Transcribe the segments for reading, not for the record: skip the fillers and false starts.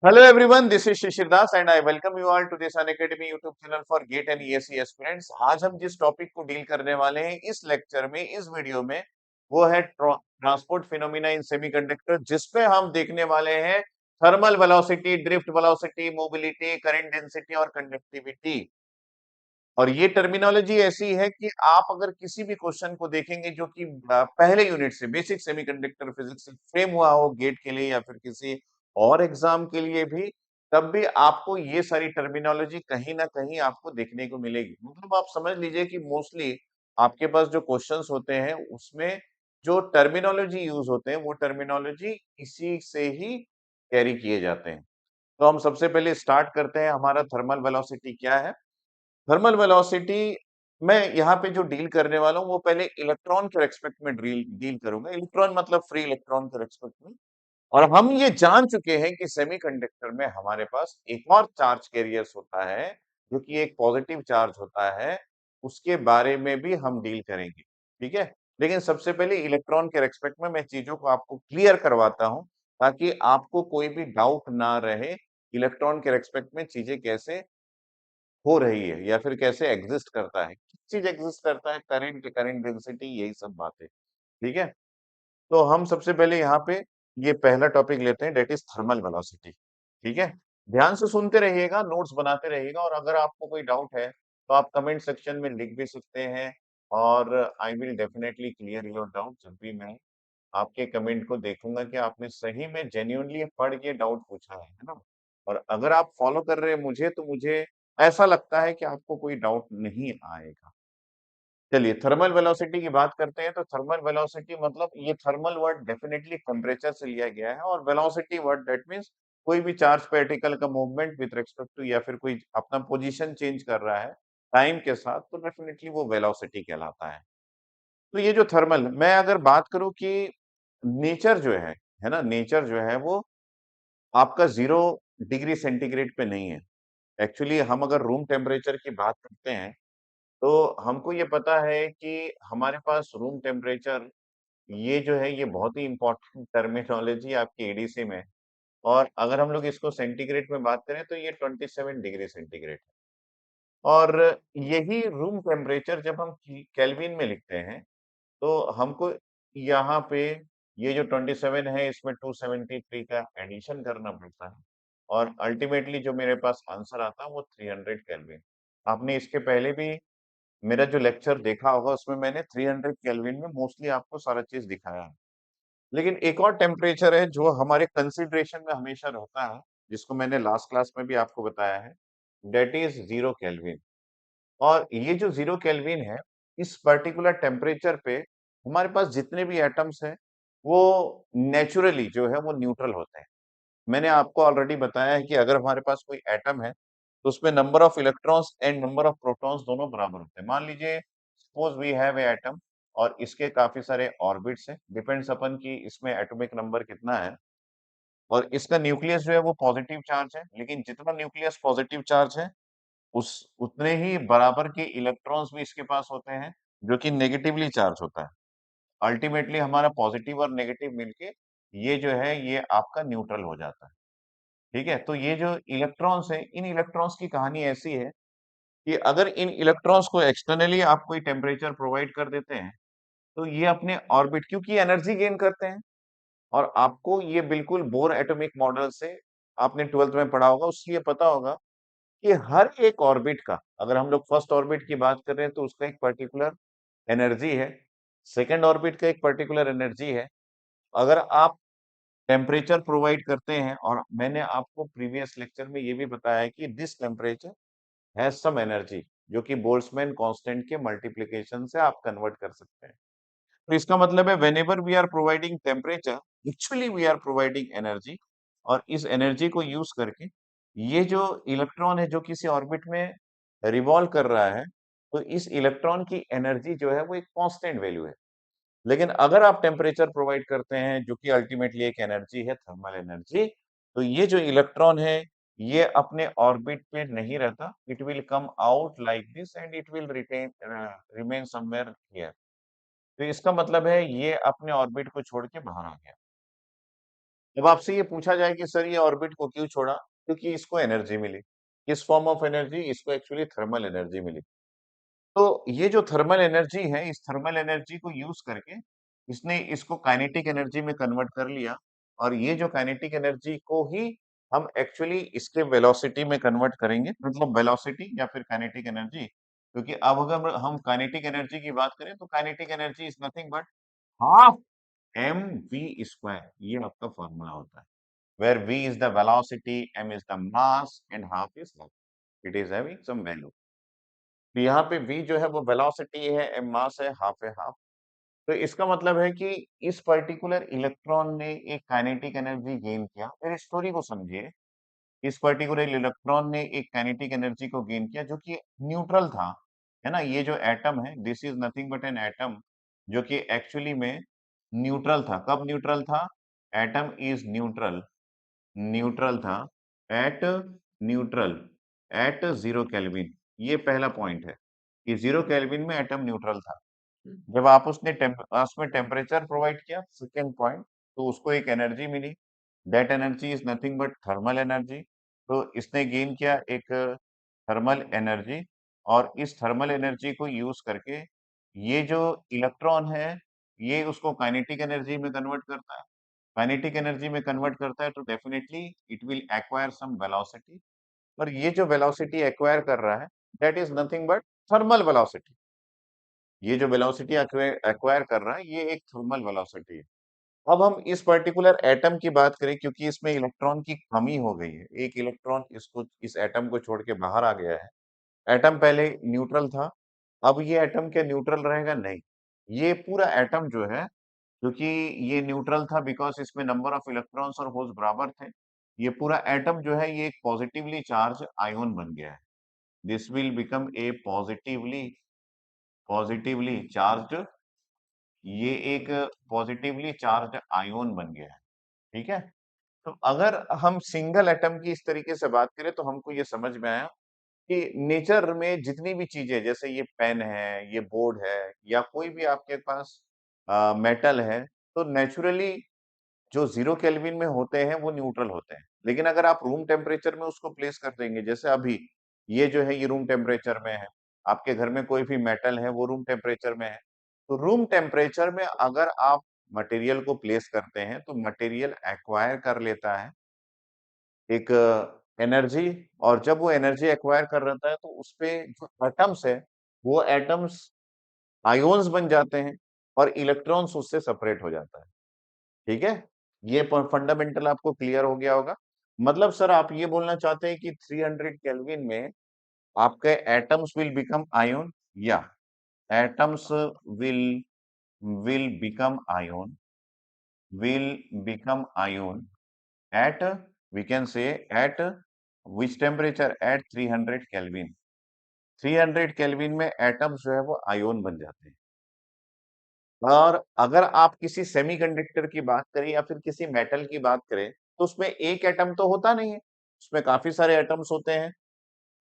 Hello everyone, this is Shishir Das and I welcome you all to this Unacademy YouTube channel for GATE and ESE aspirants। आज हम जिस topic को deal करने वाले हैं इस लेक्चर में, इस वीडियो में, वो है ट्रांसपोर्ट फिनोमिना इन सेमीकंडक्टर, जिसपे हम देखने वाले हैं thermal velocity, drift velocity, mobility, current density और कंडक्टिविटी। और ये टर्मिनोलॉजी ऐसी है कि आप अगर किसी भी क्वेश्चन को देखेंगे जो कि पहले यूनिट से, बेसिक सेमीकंडक्टर फिजिक्स से फ्रेम हुआ हो गेट के लिए या फिर किसी और एग्जाम के लिए भी, तब भी आपको ये सारी टर्मिनोलॉजी कहीं ना कहीं आपको देखने को मिलेगी। मतलब आप समझ लीजिए कि मोस्टली आपके पास जो क्वेश्चंस होते हैं उसमें जो टर्मिनोलॉजी यूज होते हैं वो टर्मिनोलॉजी इसी से ही कैरी किए जाते हैं। तो हम सबसे पहले स्टार्ट करते हैं, हमारा थर्मल वेलोसिटी क्या है। थर्मल वेलोसिटी मैं यहाँ पे जो डील करने वाला हूँ वो पहले इलेक्ट्रॉन के रेस्पेक्ट में डील डील करूंगा। इलेक्ट्रॉन मतलब फ्री इलेक्ट्रॉन के रेस्पेक्ट में। और हम ये जान चुके हैं कि सेमीकंडक्टर में हमारे पास एक और चार्ज कैरियर्स होता है जो कि एक पॉजिटिव चार्ज होता है, उसके बारे में भी हम डील करेंगे। ठीक है, लेकिन सबसे पहले इलेक्ट्रॉन के रेस्पेक्ट में मैं चीजों को आपको क्लियर करवाता हूं ताकि आपको कोई भी डाउट ना रहे इलेक्ट्रॉन के रेस्पेक्ट में चीजें कैसे हो रही है या फिर कैसे एग्जिस्ट करता है, किस चीज एग्जिस्ट करता है, करंट, करंट डेंसिटी, यही सब बातें। ठीक है, तो हम सबसे पहले यहाँ पे ये पहला टॉपिक लेते हैं, डेट इज थर्मल वेलोसिटी। ठीक है, ध्यान से सुनते रहिएगा, नोट्स बनाते रहिएगा, और अगर आपको कोई डाउट है तो आप कमेंट सेक्शन में लिख भी सकते हैं और I will definitely clear your doubt जब भी मैं आपके कमेंट को देखूंगा कि आपने सही में जेन्युइनली पढ़ के डाउट पूछा है ना। और अगर आप फॉलो कर रहे हैं मुझे तो मुझे ऐसा लगता है कि आपको कोई डाउट नहीं आएगा। चलिए थर्मल वेलोसिटी की बात करते हैं। तो थर्मल वेलोसिटी मतलब, ये थर्मल वर्ड डेफिनेटली टेम्परेचर से लिया गया है, और वेलोसिटी वर्ड दैट मींस कोई भी चार्ज पार्टिकल का मूवमेंट विद रिस्पेक्ट टू, या फिर कोई अपना पोजीशन चेंज कर रहा है टाइम के साथ, तो डेफिनेटली वो वेलोसिटी कहलाता है। तो ये जो थर्मल, मैं अगर बात करूं कि नेचर जो है ना, नेचर जो है वो आपका 0 डिग्री सेंटीग्रेड पे नहीं है। एक्चुअली हम अगर रूम टेम्परेचर की बात करते हैं तो हमको ये पता है कि हमारे पास रूम टेम्परेचर, ये जो है ये बहुत ही इम्पोर्टेंट टर्मिनोलॉजी आपकी एडीसी में। और अगर हम लोग इसको सेंटीग्रेड में बात करें तो ये 27 डिग्री सेंटीग्रेड है। और यही रूम टेम्परेचर जब हम केल्विन में लिखते हैं तो हमको यहाँ पे ये जो 27 है इसमें 273 का एडिशन करना पड़ता है, और अल्टीमेटली जो मेरे पास आंसर आता है वो 300 केल्विन। आपने इसके पहले भी मेरा जो लेक्चर देखा होगा उसमें मैंने 300 केल्विन में मोस्टली आपको सारा चीज दिखाया है। लेकिन एक और टेम्परेचर है जो हमारे कंसिडरेशन में हमेशा रहता है, जिसको मैंने लास्ट क्लास में भी आपको बताया है, डेट इज 0 केल्विन। और ये जो 0 केल्विन है, इस पर्टिकुलर टेम्परेचर पे हमारे पास जितने भी एटम्स हैं वो नेचुरली जो है वो न्यूट्रल होते हैं। मैंने आपको ऑलरेडी बताया है कि अगर हमारे पास कोई एटम है तो उसमें number of electrons and number of protons दोनों बराबर होते हैं। मान लीजिए suppose we have a atom और इसके काफी सारे ऑर्बिट्स हैं, डिपेंड्स अपन कि इसमें एटॉमिक नंबर कितना है, और इसका न्यूक्लियस जो है वो पॉजिटिव चार्ज है। लेकिन जितना न्यूक्लियस पॉजिटिव चार्ज है उस उतने ही बराबर के इलेक्ट्रॉन्स भी इसके पास होते हैं जो कि नेगेटिवली चार्ज होता है। अल्टीमेटली हमारा पॉजिटिव और नेगेटिव मिलके ये जो है ये आपका न्यूट्रल हो जाता है। ठीक है, तो ये जो इलेक्ट्रॉन्स है, इन इलेक्ट्रॉन्स की कहानी ऐसी है कि अगर इन इलेक्ट्रॉन्स को एक्सटर्नली आप कोई टेम्परेचर प्रोवाइड कर देते हैं तो ये अपने ऑर्बिट, क्योंकि एनर्जी गेन करते हैं, और आपको ये बिल्कुल बोर एटॉमिक मॉडल से आपने 12th में पढ़ा होगा, उससे ये पता होगा कि हर एक ऑर्बिट का, अगर हम लोग फर्स्ट ऑर्बिट की बात कर रहे हैं तो उसका एक पर्टिकुलर एनर्जी है, सेकंड ऑर्बिट का एक पर्टिकुलर एनर्जी है। अगर आप टेम्परेचर प्रोवाइड करते हैं, और मैंने आपको प्रीवियस लेक्चर में ये भी बताया है कि this temperature has some energy, जो कि बोल्ट्जमैन कांस्टेंट के मल्टीप्लिकेशन से आप कन्वर्ट कर सकते हैं। तो इसका मतलब है whenever we are providing temperature, actually we are providing energy. और इस एनर्जी को यूज करके ये जो इलेक्ट्रॉन है जो किसी ऑर्बिट में रिवॉल्व कर रहा है, तो इस इलेक्ट्रॉन की एनर्जी जो है वो एक कांस्टेंट वैल्यू है। लेकिन अगर आप टेम्परेचर प्रोवाइड करते हैं जो कि अल्टीमेटली एक एनर्जी है, थर्मल एनर्जी, तो ये जो इलेक्ट्रॉन है ये अपने ऑर्बिट पे नहीं रहता, it will come out like this and it will retain remain somewhere here. तो इसका मतलब है ये अपने ऑर्बिट को छोड़ के बाहर आ गया। अब आपसे ये पूछा जाए कि सर ये ऑर्बिट को क्यों छोड़ा? क्योंकि इसको एनर्जी मिली। किस फॉर्म ऑफ एनर्जी? इसको एक्चुअली थर्मल एनर्जी मिली। तो ये जो थर्मल एनर्जी है, इस थर्मल एनर्जी को यूज़ करके इसने इसको काइनेटिक एनर्जी में कन्वर्ट कर लिया और ये जो काइनेटिक एनर्जी को ही हम एक्चुअली इसके वेलोसिटी में कन्वर्ट करेंगे, मतलब वेलोसिटी या फिर काइनेटिक एनर्जी। क्योंकि अब अगर हम काइनेटिक एनर्जी की बात करें तो kinetic energy is nothing but half mv square, ये आपका फॉर्मूला होता है। Where v is the velocity, m is the mass and half is length. It is having some value. तो यहाँ पे v जो है वो वेलोसिटी है, m मास है, हाफ है हाफ। तो इसका मतलब है कि इस पर्टिकुलर इलेक्ट्रॉन ने एक काइनेटिक एनर्जी गेन किया। मेरी स्टोरी को समझिए। इस पर्टिकुलर इलेक्ट्रॉन ने एक काइनेटिक एनर्जी को गेन किया जो कि न्यूट्रल था, है ना? ये जो एटम है, this is nothing but an atom जो कि एक्चुअली में न्यूट्रल था। कब न्यूट्रल था? एटम इज न्यूट्रल, न्यूट्रल था एट न्यूट्रल एट 0 केल्विन। ये पहला पॉइंट है कि 0 केल्विन में एटम न्यूट्रल था। जब आप उसमें टेम्परेचर प्रोवाइड किया, सेकंड पॉइंट, तो उसको एक एनर्जी मिली। That energy is nothing but thermal energy. तो इसने गेन किया एक थर्मल एनर्जी और इस थर्मल एनर्जी को यूज करके ये जो इलेक्ट्रॉन है ये उसको काइनेटिक एनर्जी में कन्वर्ट करता है। काइनेटिक एनर्जी में कन्वर्ट करता है तो definitely it will acquire some velocity और ये जो वेलोसिटी एक्वायर कर रहा है that is nothing but thermal velocity. ये जो वेलोसिटी एक्वायर कर रहा है ये एक थर्मल वेलोसिटी है। अब हम इस पर्टिकुलर एटम की बात करें क्योंकि इसमें इलेक्ट्रॉन की कमी हो गई है। एक इलेक्ट्रॉन इसको इस एटम को छोड़ के बाहर आ गया है। एटम पहले न्यूट्रल था, अब ये एटम क्या न्यूट्रल रहेगा? नहीं। ये पूरा एटम जो है क्योंकि ये न्यूट्रल था बिकॉज़ इसमें नंबर ऑफ इलेक्ट्रॉन्स और होल्स बराबर थे। ये पूरा एटम जो है ये एक पॉजिटिवली चार्ज आयन बन गया है। This will become a positively charged, ये एक पॉजिटिवली चार्ज्ड आयन बन गया है। ठीक है? तो अगर हम सिंगल एटम की इस तरीके से बात करें तो हमको ये समझ में आया कि नेचर में जितनी भी चीजें जैसे ये पेन है, ये बोर्ड है या कोई भी आपके पास मेटल है, तो नेचुरली जो 0 केल्विन में होते हैं वो न्यूट्रल होते हैं। लेकिन अगर आप रूम टेम्परेचर में उसको प्लेस कर देंगे जैसे अभी ये जो है ये रूम टेम्परेचर में है। आपके घर में कोई भी मेटल है वो रूम टेम्परेचर में है। तो रूम टेम्परेचर में अगर आप मटेरियल को प्लेस करते हैं तो मटेरियल एक्वायर कर लेता है एक एनर्जी और जब वो एनर्जी एक्वायर कर लेता है तो उसपे जो एटम्स है वो एटम्स आयोन्स बन जाते हैं और इलेक्ट्रॉन्स उससे सेपरेट हो जाता है। ठीक है? ये फंडामेंटल आपको क्लियर हो गया होगा। मतलब सर आप ये बोलना चाहते हैं कि 300 केल्विन में आपके एटम्स विल बिकम आयन? या atoms will will become ion will become ion at we can say at which temperature? At 300 kelvin. 300 kelvin में एटम्स जो है वो आयन बन जाते हैं। और अगर आप किसी सेमीकंडक्टर की बात करें या फिर किसी मेटल की बात करें, तो उसमें एक एटम तो होता नहीं है, उसमें काफ़ी सारे एटम्स होते हैं।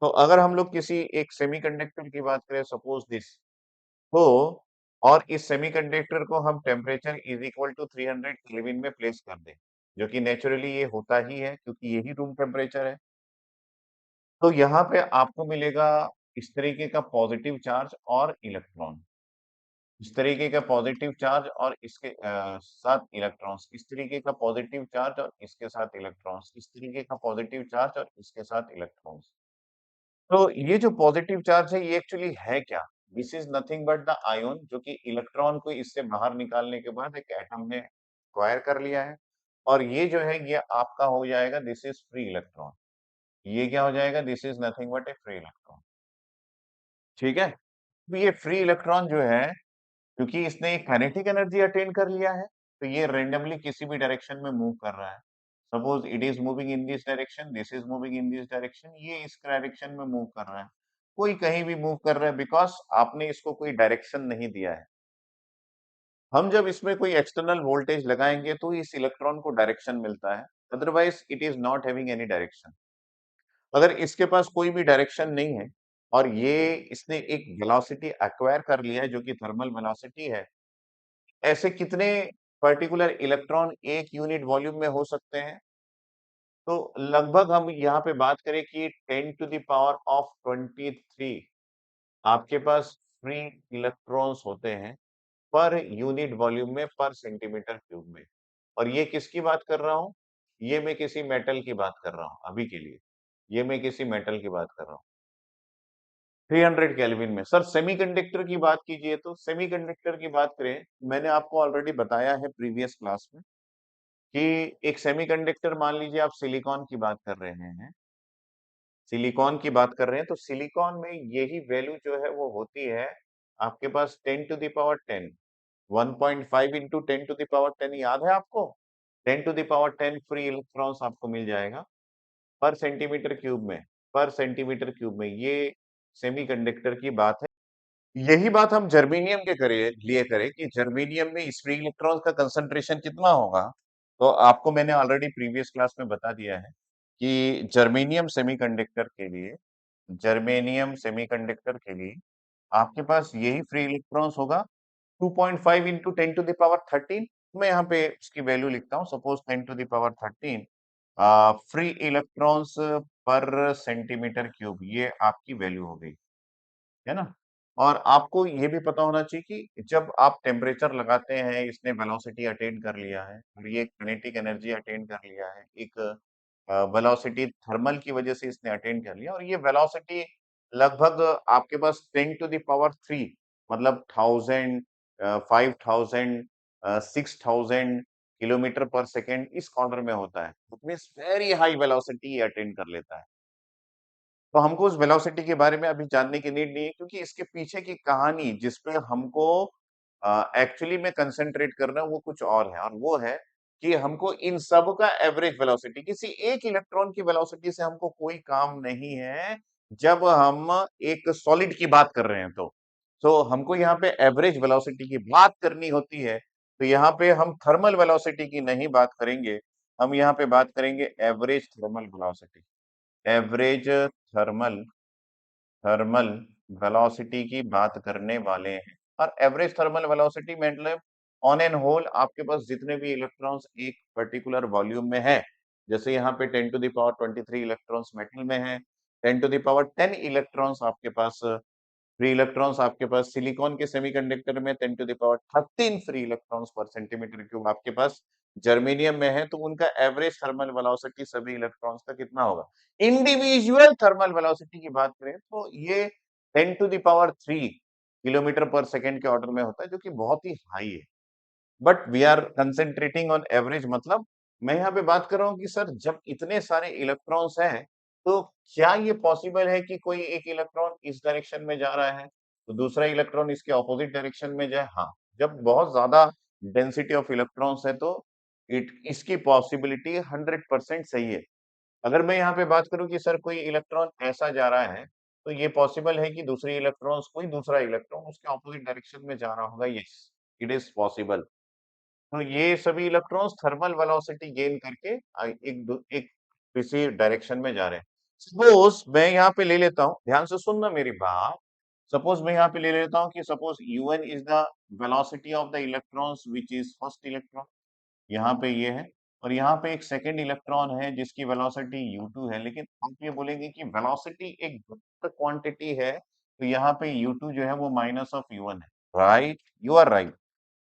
तो अगर हम लोग किसी एक सेमीकंडक्टर की बात करें सपोज़ दिस, तो और इस सेमीकंडक्टर को हम temperature is equal to 300 kelvin में प्लेस कर दें, जो कि नेचुरली ये होता ही है क्योंकि यही रूम टेम्परेचर है। तो यहाँ पे आपको मिलेगा इस तरीके का पॉजिटिव चार्ज और इलेक्ट्रॉन। इस तरीके का पॉजिटिव चार्ज और इसके साथ इलेक्ट्रॉन्स, इस तरीके का पॉजिटिव चार्ज और इसके साथ इलेक्ट्रॉन्स, इस तरीके का पॉजिटिव चार्ज और इसके साथ इलेक्ट्रॉन्स। तो ये जो पॉजिटिव चार्ज है ये एक्चुअली है क्या? This is nothing but the ion जो कि इलेक्ट्रॉन को इससे बाहर निकालने के बाद एक एटम ने एक्वायर कर लिया है और ये जो है ये आपका हो जाएगा दिस इज फ्री इलेक्ट्रॉन। ये क्या हो जाएगा? This is nothing but A free electron. ठीक है? तो ये फ्री इलेक्ट्रॉन जो है क्योंकि इसने एक काइनेटिक एनर्जी अटेन कर लिया है, तो ये रैंडमली किसी भी डायरेक्शन में मूव कर रहा है। Suppose it is moving in this direction, this is moving in this direction, ये इस डायरेक्शन में मूव कर रहा है। कोई कहीं भी मूव कर रहा है बिकॉज़ आपने इसको कोई डायरेक्शन नहीं दिया है। हम जब इसमें कोई एक्सटर्नल वोल्टेज लगाएँगे तो इस इलेक्ट्रॉन को डायरेक्शन मिलता है, otherwise it is not having any direction. अगर इसके पास कोई भी डायरेक्शन नहीं है और ये इसने एक वेलोसिटी एक्वायर कर लिया है जो कि थर्मल वेलोसिटी है, ऐसे कितने पर्टिकुलर इलेक्ट्रॉन एक यूनिट वॉल्यूम में हो सकते हैं? तो लगभग हम यहाँ पे बात करें कि 10 टू द पावर ऑफ 23 आपके पास फ्री इलेक्ट्रॉन्स होते हैं पर यूनिट वॉल्यूम में, पर सेंटीमीटर क्यूब में। और ये किसकी बात कर रहा हूँ? ये मैं किसी मेटल की बात कर रहा हूँ अभी के लिए। ये मैं किसी मेटल की बात कर रहा हूँ। 300 केल्विन में। सर सेमीकंडक्टर की बात कीजिए तो सेमीकंडक्टर की बात करें, मैंने आपको ऑलरेडी बताया है प्रीवियस क्लास में कि एक सेमीकंडक्टर मान लीजिए आप सिलिकॉन की बात कर रहे हैं। सिलिकॉन की बात कर रहे हैं तो सिलिकॉन में यही वैल्यू जो है वो होती है आपके पास 10 to the power 10। 1.5 into 10 to the power 10 याद है आपको? 10 to the power 10 free electrons आपको मिल जाएगा पर सेंटीमीटर क्यूब में, पर सेंटीमीटर क्यूब में। ये सेमीकंडक्टर की बात है। यही बात हम जर्मेनियम के लिए करें कि जर्मेनियम में इस फ्री इलेक्ट्रॉन का कंसंट्रेशन कितना होगा। तो आपको मैंने ऑलरेडी प्रीवियस क्लास में बता दिया है कि जर्मेनियम सेमीकंडक्टर के लिए आपके पास यही फ्री इलेक्ट्रॉन्स होगा 2.5 इंटू 10 टू द पावर 13। मैं यहाँ पे उसकी वैल्यू लिखता हूँ, suppose 10 to the power 13 free electrons per centimetre cube, ये आपकी वैल्यू हो गई, है ना? और आपको ये भी पता होना चाहिए कि जब आप टेम्परेचर लगाते हैं, इसने वेलोसिटी अटेन कर लिया है और ये काइनेटिक एनर्जी अटेन कर लिया है, एक वेलोसिटी थर्मल की वजह से इसने अटेन कर लिया और ये वेलोसिटी लगभग आपके पास 10 टू द पावर 3 मतलब 1000 5000 6000 किलोमीटर पर सेकंड इस ऑर्डर में होता है। It means very high velocity ये अटेन कर लेता है। तो हमको उस वेलोसिटी के बारे में अभी जानने की नीड नहीं है क्योंकि इसके पीछे की कहानी जिस पे हमको एक्चुअली में कंसंट्रेट करना है वो कुछ और है और वो है कि हमको इन सब का एवरेज वेलोसिटी, किसी एक इलेक्ट्रॉन की वेलोसिटी से हमको कोई काम नहीं है जब हम एक सॉलिड की बात कर रहे हैं तो हमको यहाँ पे एवरेज वेलोसिटी की बात करनी होती है। तो यहाँ पे हम थर्मल वेलोसिटी की नहीं बात करेंगे, हम यहाँ पे बात करेंगे average thermal velocity. Average thermal thermal velocity की बात करने वाले हैं और एवरेज थर्मल वेलोसिटी मतलब ऑन एन होल आपके पास जितने भी इलेक्ट्रॉन्स एक पर्टिकुलर वॉल्यूम में है, जैसे यहाँ पे 10 to the power 23 electrons metal में है, 10 टू द पावर 10 इलेक्ट्रॉन्स आपके पास फ्री इलेक्ट्रॉन्स आपके पास सिलिकॉन के सेमीकंडक्टर में 10 to the power 13 free electrons per centimetre cube आपके पास जर्मेनियम में है, तो उनका एवरेज थर्मल वेलोसिटी सभी इलेक्ट्रॉन्स का कितना होगा? इंडिविजुअल थर्मल वेलोसिटी की बात करें तो ये 10 to the power 3 kilometre per second के ऑर्डर में होता है जो कि बहुत ही हाई है। But we are concentrating on average, मतलब मैं यहाँ पे बात कर रहा हूँ कि सर जब इतने सारे इलेक्ट्रॉन्स हैं तो क्या ये पॉसिबल है कि कोई एक इलेक्ट्रॉन इस डायरेक्शन में जा रहा है तो दूसरा इलेक्ट्रॉन इसके ऑपोजिट डायरेक्शन में जाए? हाँ, जब बहुत ज्यादा डेंसिटी ऑफ इलेक्ट्रॉन्स है तो इसकी पॉसिबिलिटी 100% सही है। अगर मैं यहाँ पे बात करूँ कि सर कोई इलेक्ट्रॉन ऐसा जा रहा है तो ये पॉसिबल है कि दूसरी इलेक्ट्रॉन्स कोई दूसरा इलेक्ट्रॉन उसके ऑपोजिट डायरेक्शन में जा रहा होगा? Yes, it is possible. तो ये सभी इलेक्ट्रॉन्स थर्मल वेलोसिटी गेन करके एक किसी डायरेक्शन में जा रहे हैं। सपोज मैं यहाँ पे ले लेता हूँ, ध्यान से सुनना मेरी बात। सपोज मैं यहाँ पे ले लेता हूँ कि suppose u1 is the velocity of the electrons which is first electron, यहाँ पे ये है और यहाँ पे एक सेकंड इलेक्ट्रॉन है जिसकी वेलोसिटी u2 है, लेकिन आप ये बोलेंगे कि वेलोसिटी एक क्वांटिटी है तो यहाँ पे u2 जो है वो माइनस ऑफ u1 है। Right, you are right.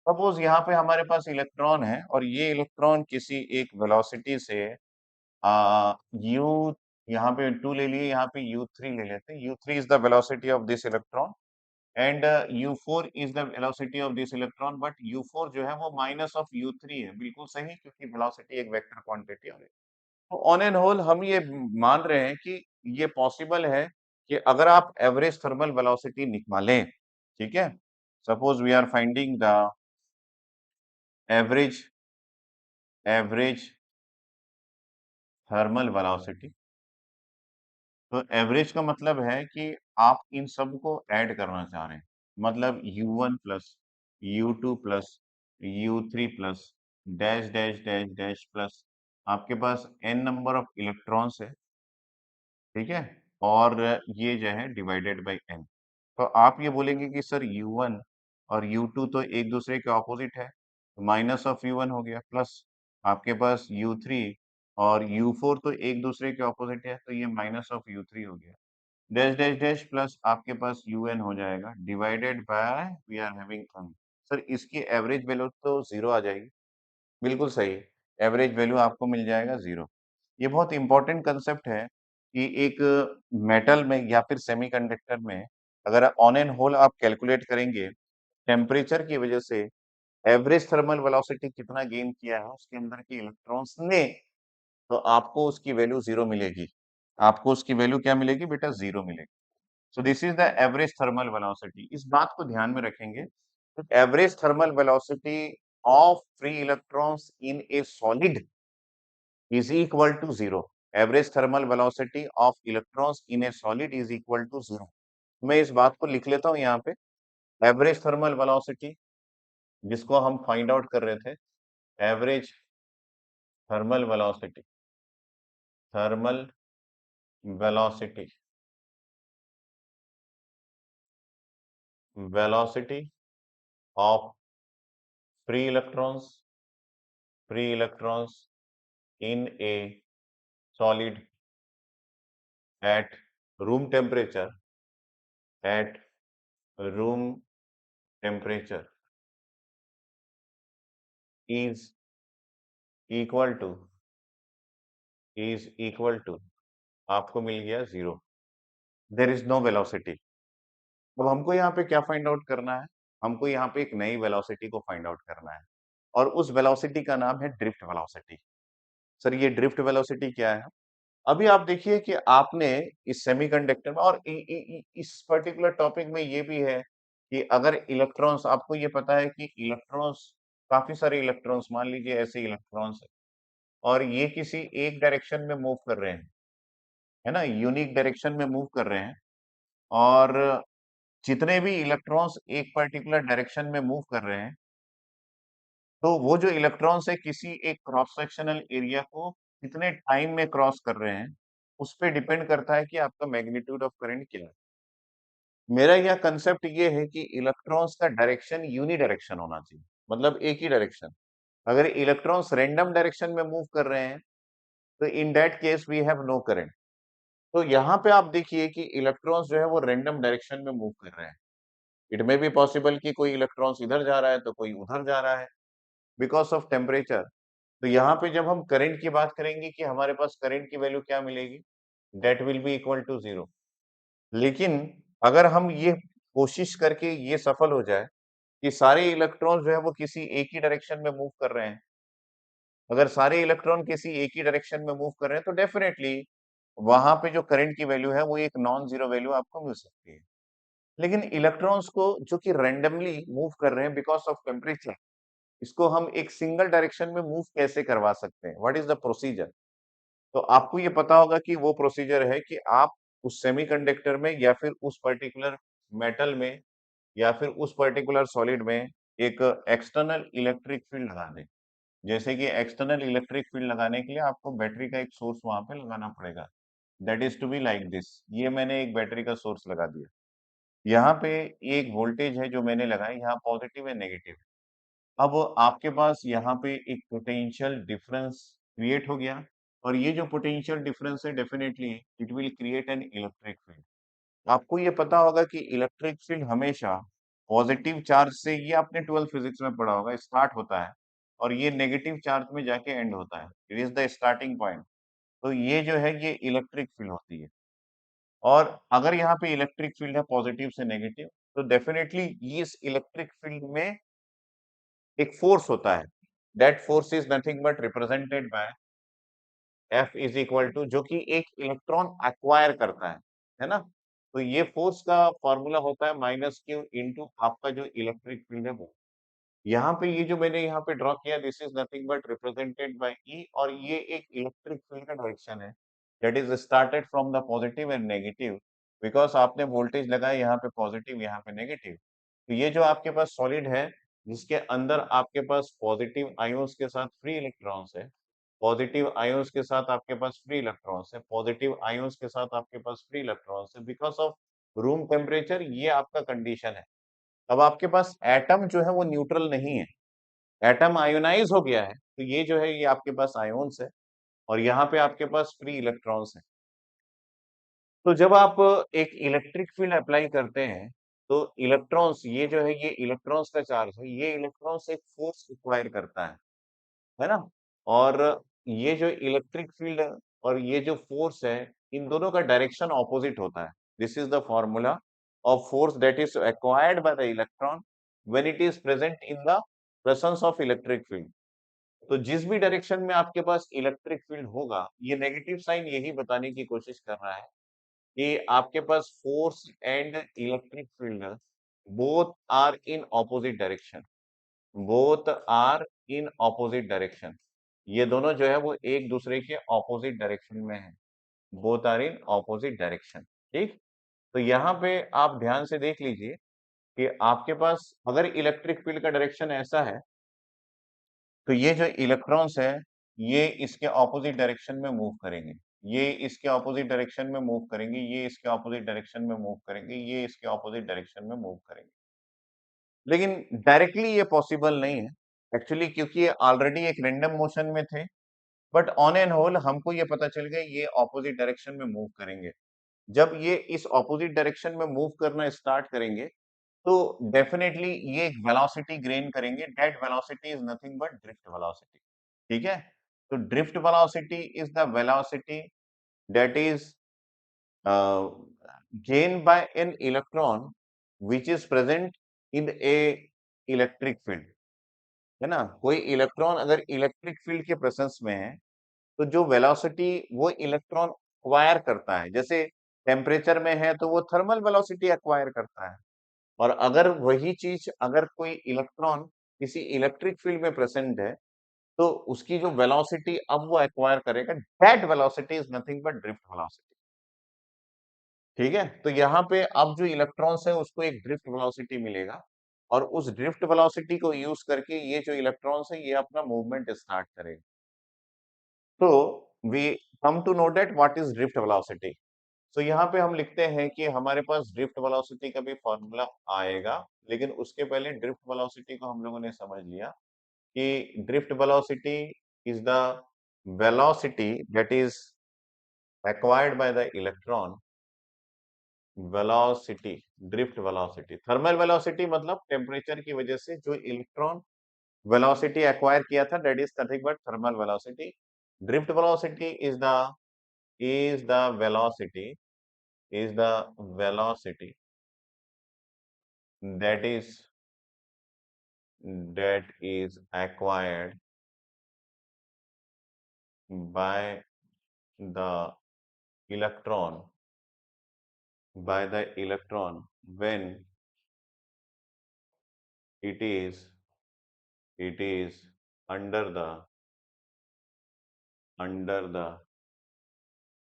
Suppose यहाँ पे हमारे पास इलेक्ट्रॉन है और ये इलेक्ट्रॉन किसी एक वेलोसिटी से यू, यहाँ पे 2 ले लिए, यहाँ पे u3 ले लेते हैं। u3 is the velocity of this electron and u4 is the velocity of this electron, but u4 जो है वो माइनस ऑफ u3 है। बिल्कुल सही, क्योंकि वेलोसिटी एक वेक्टर क्वांटिटी है। तो ऑन एन होल हम ये मान रहे हैं कि ये पॉसिबल है कि अगर आप एवरेज थर्मल वेलोसिटी निकालें, ठीक है? Suppose we are finding the average average thermal velocity. तो एवरेज का मतलब है कि आप इन सब को ऐड करना चाह रहे हैं, मतलब u1 plus u2 plus u3 plus dash dash dash dash plus आपके पास n नंबर ऑफ इलेक्ट्रॉन्स है, ठीक है? और ये जो है डिवाइडेड बाय n। तो आप ये बोलेंगे कि सर u1 और u2 तो एक दूसरे के ऑपोजिट है, माइनस ऑफ U1 हो गया, प्लस आपके पास U3 और U4 तो एक दूसरे के ऑपोजिट है, तो ये माइनस ऑफ U3 हो गया, डैश डैश डैश प्लस आपके पास UN हो जाएगा, divided by we are having sum. Sir इसकी एवरेज वैल्यू तो जीरो आ जाएगी। बिल्कुल सही है, एवरेज वैल्यू आपको मिल जाएगा जीरो। ये बहुत इंपॉर्टेंट कंसेप्ट है कि एक मेटल में या फिर सेमीकंडक्टर में अगर ऑन एंड होल आप कैलकुलेट करेंगे, टेम्परेचर की वजह से एवरेज थर्मल वेलोसिटी कितना गेन किया है उसके अंदर के इलेक्ट्रॉन्स ने, तो आपको उसकी वैल्यू जीरो मिलेगी। आपको उसकी वैल्यू क्या मिलेगी बेटा? जीरो मिलेगी। So this is the average thermal velocity. इस बात को ध्यान में रखेंगे, average thermal velocity of free electrons in a solid is equal to zero. Average thermal velocity of electrons in a solid is equal to zero. मैं इस बात को लिख लेता हूं यहाँ पे, एवरेज थर्मल वेलोसिटी जिसको हम फाइंड आउट कर रहे थे, average thermal velocity, thermal velocity, velocity of free electrons, free electrons in a solid at room temperature, at room temperature is equal to is equal to आपको मिल गया zero. There is no velocity. अब हमको यहाँ पे क्या find out करना है? हमको यहाँ पे एक नई वेलोसिटी को फाइंड आउट करना है और उस वेलोसिटी का नाम है ड्रिफ्ट वेलोसिटी। सर ये ड्रिफ्ट वेलोसिटी क्या है? अभी आप देखिए कि आपने इस सेमीकंडक्टर में और इस पर्टिकुलर टॉपिक में ये भी है कि अगर इलेक्ट्रॉन्स, आपको ये पता है कि इलेक्ट्रॉन्स, काफी सारे इलेक्ट्रॉन्स, मान लीजिए ऐसे इलेक्ट्रॉन्स और ये किसी एक डायरेक्शन में मूव कर रहे हैं, है ना, यूनिक डायरेक्शन में मूव कर रहे हैं, और जितने भी इलेक्ट्रॉन्स एक पर्टिकुलर डायरेक्शन में मूव कर रहे हैं, तो वो जो इलेक्ट्रॉन्स है किसी एक क्रॉस सेक्शनल एरिया को कितने टाइम में क्रॉस कर रहे हैं, उस पे डिपेंड करता है कि आपका मैग्नीट्यूड ऑफ करंट क्या है। मेरा यह कंसेप्ट ये है कि इलेक्ट्रॉन्स का डायरेक्शन यूनी डायरेक्शन होना चाहिए, मतलब एक ही डायरेक्शन। अगर इलेक्ट्रॉन्स रैंडम डायरेक्शन में मूव कर रहे हैं, तो in that case we have no current. तो यहाँ पे आप देखिए कि इलेक्ट्रॉन्स जो है वो रैंडम डायरेक्शन में मूव कर रहे हैं। इट मे बी पॉसिबल कि कोई इलेक्ट्रॉन्स इधर जा रहा है तो कोई उधर जा रहा है, बिकॉज ऑफ टेम्परेचर। तो यहाँ पे जब हम करंट की बात करेंगे कि हमारे पास करंट की वैल्यू क्या मिलेगी, that will be equal to zero. लेकिन अगर हम ये कोशिश करके ये सफल हो जाए कि सारे इलेक्ट्रॉन्स जो है वो किसी एक ही डायरेक्शन में मूव कर रहे हैं, अगर सारे इलेक्ट्रॉन किसी एक ही डायरेक्शन में मूव कर रहे हैं, तो डेफिनेटली वहां पे जो करंट की वैल्यू है वो एक नॉन जीरो वैल्यू आपको मिल सकती है। लेकिन इलेक्ट्रॉन्स को जो कि रैंडमली मूव कर रहे हैं बिकॉज ऑफ टेम्परेचर, इसको हम एक सिंगल डायरेक्शन में मूव कैसे करवा सकते हैं? What is the procedure? तो आपको ये पता होगा कि वो प्रोसीजर है कि आप उस सेमीकंडक्टर में या फिर उस पर्टिकुलर मेटल में या फिर उस पर्टिकुलर सॉलिड में एक एक्सटर्नल इलेक्ट्रिक फील्ड लगा दें। जैसे कि एक्सटर्नल इलेक्ट्रिक फील्ड लगाने के लिए आपको बैटरी का एक सोर्स वहां पे लगाना पड़ेगा। That is to be like this. ये मैंने एक बैटरी का सोर्स लगा दिया। यहाँ पे एक वोल्टेज है जो मैंने लगाई, यहाँ पॉजिटिव है, नेगेटिव। अब आपके पास यहाँ पे एक पोटेंशियल डिफरेंस क्रिएट हो गया, और ये जो पोटेंशियल डिफरेंस है definitely it will create an electric field. आपको ये पता होगा कि इलेक्ट्रिक फील्ड हमेशा पॉजिटिव चार्ज से, ये आपने 12th फिजिक्स में पढ़ा होगा, स्टार्ट होता है और ये नेगेटिव चार्ज में जाके एंड होता है। It is the starting point. तो ये जो है ये इलेक्ट्रिक फील्ड होती है। और अगर यहाँ पे इलेक्ट्रिक फील्ड है पॉजिटिव से नेगेटिव, तो डेफिनेटली ये इस इलेक्ट्रिक फील्ड में एक फोर्स होता है। That force is nothing but represented by F is equal to, जो कि एक इलेक्ट्रॉन एक्वायर करता है ना। तो ये फोर्स का फॉर्मूला होता है माइनस क्यू इंटू आपका जो इलेक्ट्रिक फील्ड है वो। यहाँ पे ये जो मैंने यहाँ पे ड्रॉ किया, this is nothing but represented by E, और ये एक इलेक्ट्रिक फील्ड का डायरेक्शन है that is started from the positive and negative, because आपने वोल्टेज लगाया यहाँ पे पॉजिटिव, यहाँ पे नेगेटिव। तो ये जो आपके पास सॉलिड है जिसके अंदर आपके पास पॉजिटिव आयोन्स के साथ फ्री इलेक्ट्रॉन्स है, पॉजिटिव आयोन्स के साथ आपके पास फ्री इलेक्ट्रॉन्स है, पॉजिटिव आयोन्स के साथ आपके पास फ्री इलेक्ट्रॉन्स है, बिकॉज ऑफ रूम टेम्परेचर, ये आपका कंडीशन है। अब आपके पास एटम जो है वो न्यूट्रल नहीं है, एटम आयोनाइज हो गया है, तो ये जो है ये आपके पास आयोन्स है और यहाँ पे आपके पास फ्री इलेक्ट्रॉन्स है। तो जब आप एक इलेक्ट्रिक फील्ड अप्लाई करते हैं, तो इलेक्ट्रॉन्स ये जो है ये इलेक्ट्रॉन्स का चार्ज है, ये इलेक्ट्रॉन्स एक फोर्स एक्वायर करता है ना? और ये जो इलेक्ट्रिक फील्ड और ये जो फोर्स है, इन दोनों का डायरेक्शन ऑपोजिट होता है। This is the formula of force that is acquired by the electron when it is present in the presence of electric field. तो जिस भी डायरेक्शन में आपके पास इलेक्ट्रिक फील्ड होगा, ये नेगेटिव साइन यही बताने की कोशिश कर रहा है कि आपके पास force and electric field both are in opposite direction, both are in opposite direction. ये दोनों जो है वो एक दूसरे के ऑपोजिट डायरेक्शन में है, both are in opposite direction. ठीक, तो यहाँ पे आप ध्यान से देख लीजिए कि आपके पास अगर इलेक्ट्रिक फील्ड का डायरेक्शन ऐसा है, तो ये जो इलेक्ट्रॉन्स है, ये इसके ऑपोजिट डायरेक्शन में मूव करेंगे, ये इसके ऑपोजिट डायरेक्शन में मूव करेंगे, ये इसके ऑपोजिट डायरेक्शन में मूव करेंगे, ये इसके ऑपोजिट डायरेक्शन में मूव करेंगे। लेकिन डायरेक्टली ये पॉसिबल नहीं है एक्चुअली, क्योंकि ये ऑलरेडी एक रैंडम मोशन में थे, बट ऑन एन होल हमको ये पता चल गया ये ऑपोजिट डायरेक्शन में मूव करेंगे। जब ये इस ऑपोजिट डायरेक्शन में मूव करना स्टार्ट करेंगे, तो डेफिनेटली ये एक वेलोसिटी गेन करेंगे, that velocity is nothing but drift velocity. ठीक है? तो drift velocity is the velocity that is gained by an electron which is present in a electric field, है ना? कोई इलेक्ट्रॉन अगर इलेक्ट्रिक फील्ड के प्रेजेंस में है, तो जो वेलोसिटी वो इलेक्ट्रॉन एक्वायर करता है, जैसे टेम्परेचर में है तो वो थर्मल वेलोसिटी एक्वायर करता है, और अगर वही चीज अगर कोई इलेक्ट्रॉन किसी इलेक्ट्रिक फील्ड में प्रेजेंट है, तो उसकी जो वेलोसिटी अब वो एक्वायर करेगा, that velocity is nothing but drift velocity. ठीक है? तो यहाँ पे अब जो इलेक्ट्रॉन्स है उसको एक ड्रिफ्ट वेलोसिटी मिलेगा, और उस ड्रिफ्ट वेलोसिटी को यूज करके ये जो इलेक्ट्रॉन्स है ये अपना मूवमेंट स्टार्ट करेगा। तो we come to know that what is drift velocity. तो यहाँ पे हम लिखते हैं कि हमारे पास ड्रिफ्ट वेलोसिटी का भी फॉर्मूला आएगा, लेकिन उसके पहले ड्रिफ्ट वेलोसिटी को हम लोगों ने समझ लिया कि drift velocity is the velocity that is acquired by the electron. Velocity, drift velocity, thermal velocity मतलब टेम्परेचर की वजह से जो इलेक्ट्रॉन वेलोसिटी एक्वायर किया था, that is nothing but thermal velocity. Drift velocity is the velocity is the velocity that is acquired by the electron when it is it is under the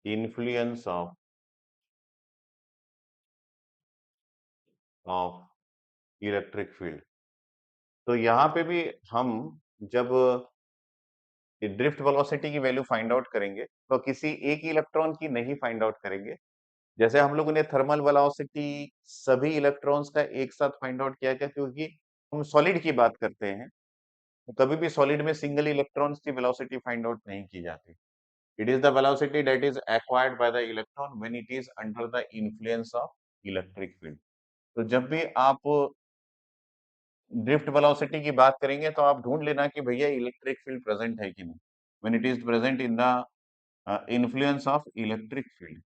influence of electric field. तो यहाँ पे भी हम जब drift velocity की value find out करेंगे, तो किसी एक इलेक्ट्रॉन की नहीं फाइंड आउट करेंगे। जैसे हम लोगों ने थर्मल वेलोसिटी सभी इलेक्ट्रॉन्स का एक साथ फाइंड आउट किया, क्या क्योंकि हम सॉलिड की बात करते हैं, तो कभी भी सॉलिड में सिंगल इलेक्ट्रॉन्स की वेलोसिटी फाइंड आउट नहीं की जाती। It is the velocity that is acquired by the electron when it is under the influence of electric field. तो जब भी आप ड्रिफ्ट वेलोसिटी की बात करेंगे, तो आप ढूंढ लेना कि भैया इलेक्ट्रिक फील्ड प्रेजेंट है कि नहीं, when it is present in the influence of electric field.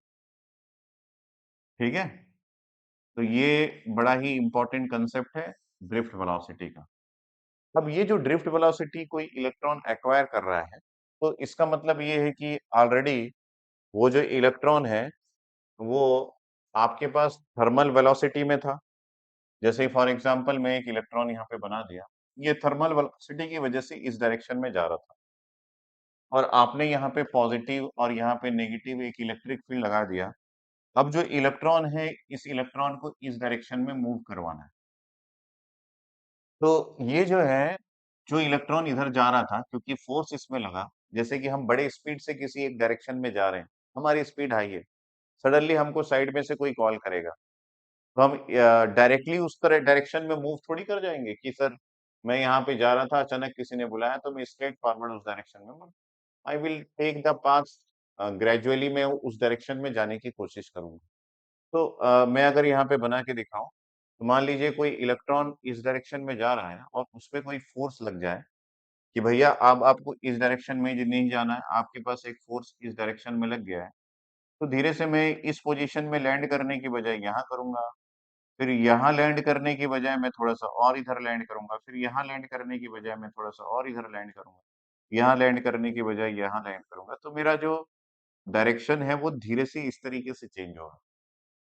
ठीक है? तो ये बड़ा ही इंपॉर्टेंट कंसेप्ट है ड्रिफ्ट वेलोसिटी का। अब ये जो ड्रिफ्ट वेलोसिटी कोई इलेक्ट्रॉन एक्वायर कर रहा है, तो इसका मतलब ये है कि ऑलरेडी वो जो इलेक्ट्रॉन है, वो आपके पास थर्मल वेलोसिटी में था। जैसे फॉर एग्जांपल मैं एक इलेक्ट्रॉन यहाँ पे बना दिया, ये थर्मल वेलोसिटी की वजह से इस डायरेक्शन में जा रहा था, और आपने यहाँ पे पॉजिटिव और यहाँ पे नेगेटिव एक इलेक्ट्रिक फील्ड लगा दिया। अब जो इलेक्ट्रॉन है, इस इलेक्ट्रॉन को इस डायरेक्शन में मूव करवाना है। तो ये जो है, जो इलेक्ट्रॉन इधर जा रहा था, क्योंकि फोर्स इसमें लगा, जैसे कि हम बड़े स्पीड से किसी एक डायरेक्शन में जा रहे हैं, हमारी स्पीड हाई है, सडनली हमको साइड में से कोई कॉल करेगा, तो हम डायरेक्टली उस तरह डायरेक्शन में मूव थोड़ी कर जाएंगे कि सर मैं यहाँ पे जा रहा था, अचानक किसी ने बुलाया तो मैं स्ट्रेट फॉरवर्ड उस डायरेक्शन में, I will take the path gradually, मैं उस डायरेक्शन में जाने की कोशिश करूँगा। तो मैं अगर यहाँ पे बना के दिखाऊँ, तो मान लीजिए कोई इलेक्ट्रॉन इस डायरेक्शन में जा रहा है और उसपे कोई फोर्स लग जाए कि भैया अब आपको इस डायरेक्शन में नहीं जाना है, आपके पास एक फोर्स इस डायरेक्शन में लग गया है। तो धीरे से मैं इस पोजीशन में लैंड करने की बजाय यहाँ करूँगा, फिर यहाँ लैंड करने की बजाय मैं थोड़ा-सा और इधर लैंड करूँगा, फिर यहाँ लैंड करने की बजाय मैं थोड़ा-सा और इधर लैंड करूँगा, यहाँ लैंड करने की बजाय यहाँ लैंड करूँगा। तो मेरा जो डायरेक्शन है वो धीरे से इस तरीके से चेंज होगा।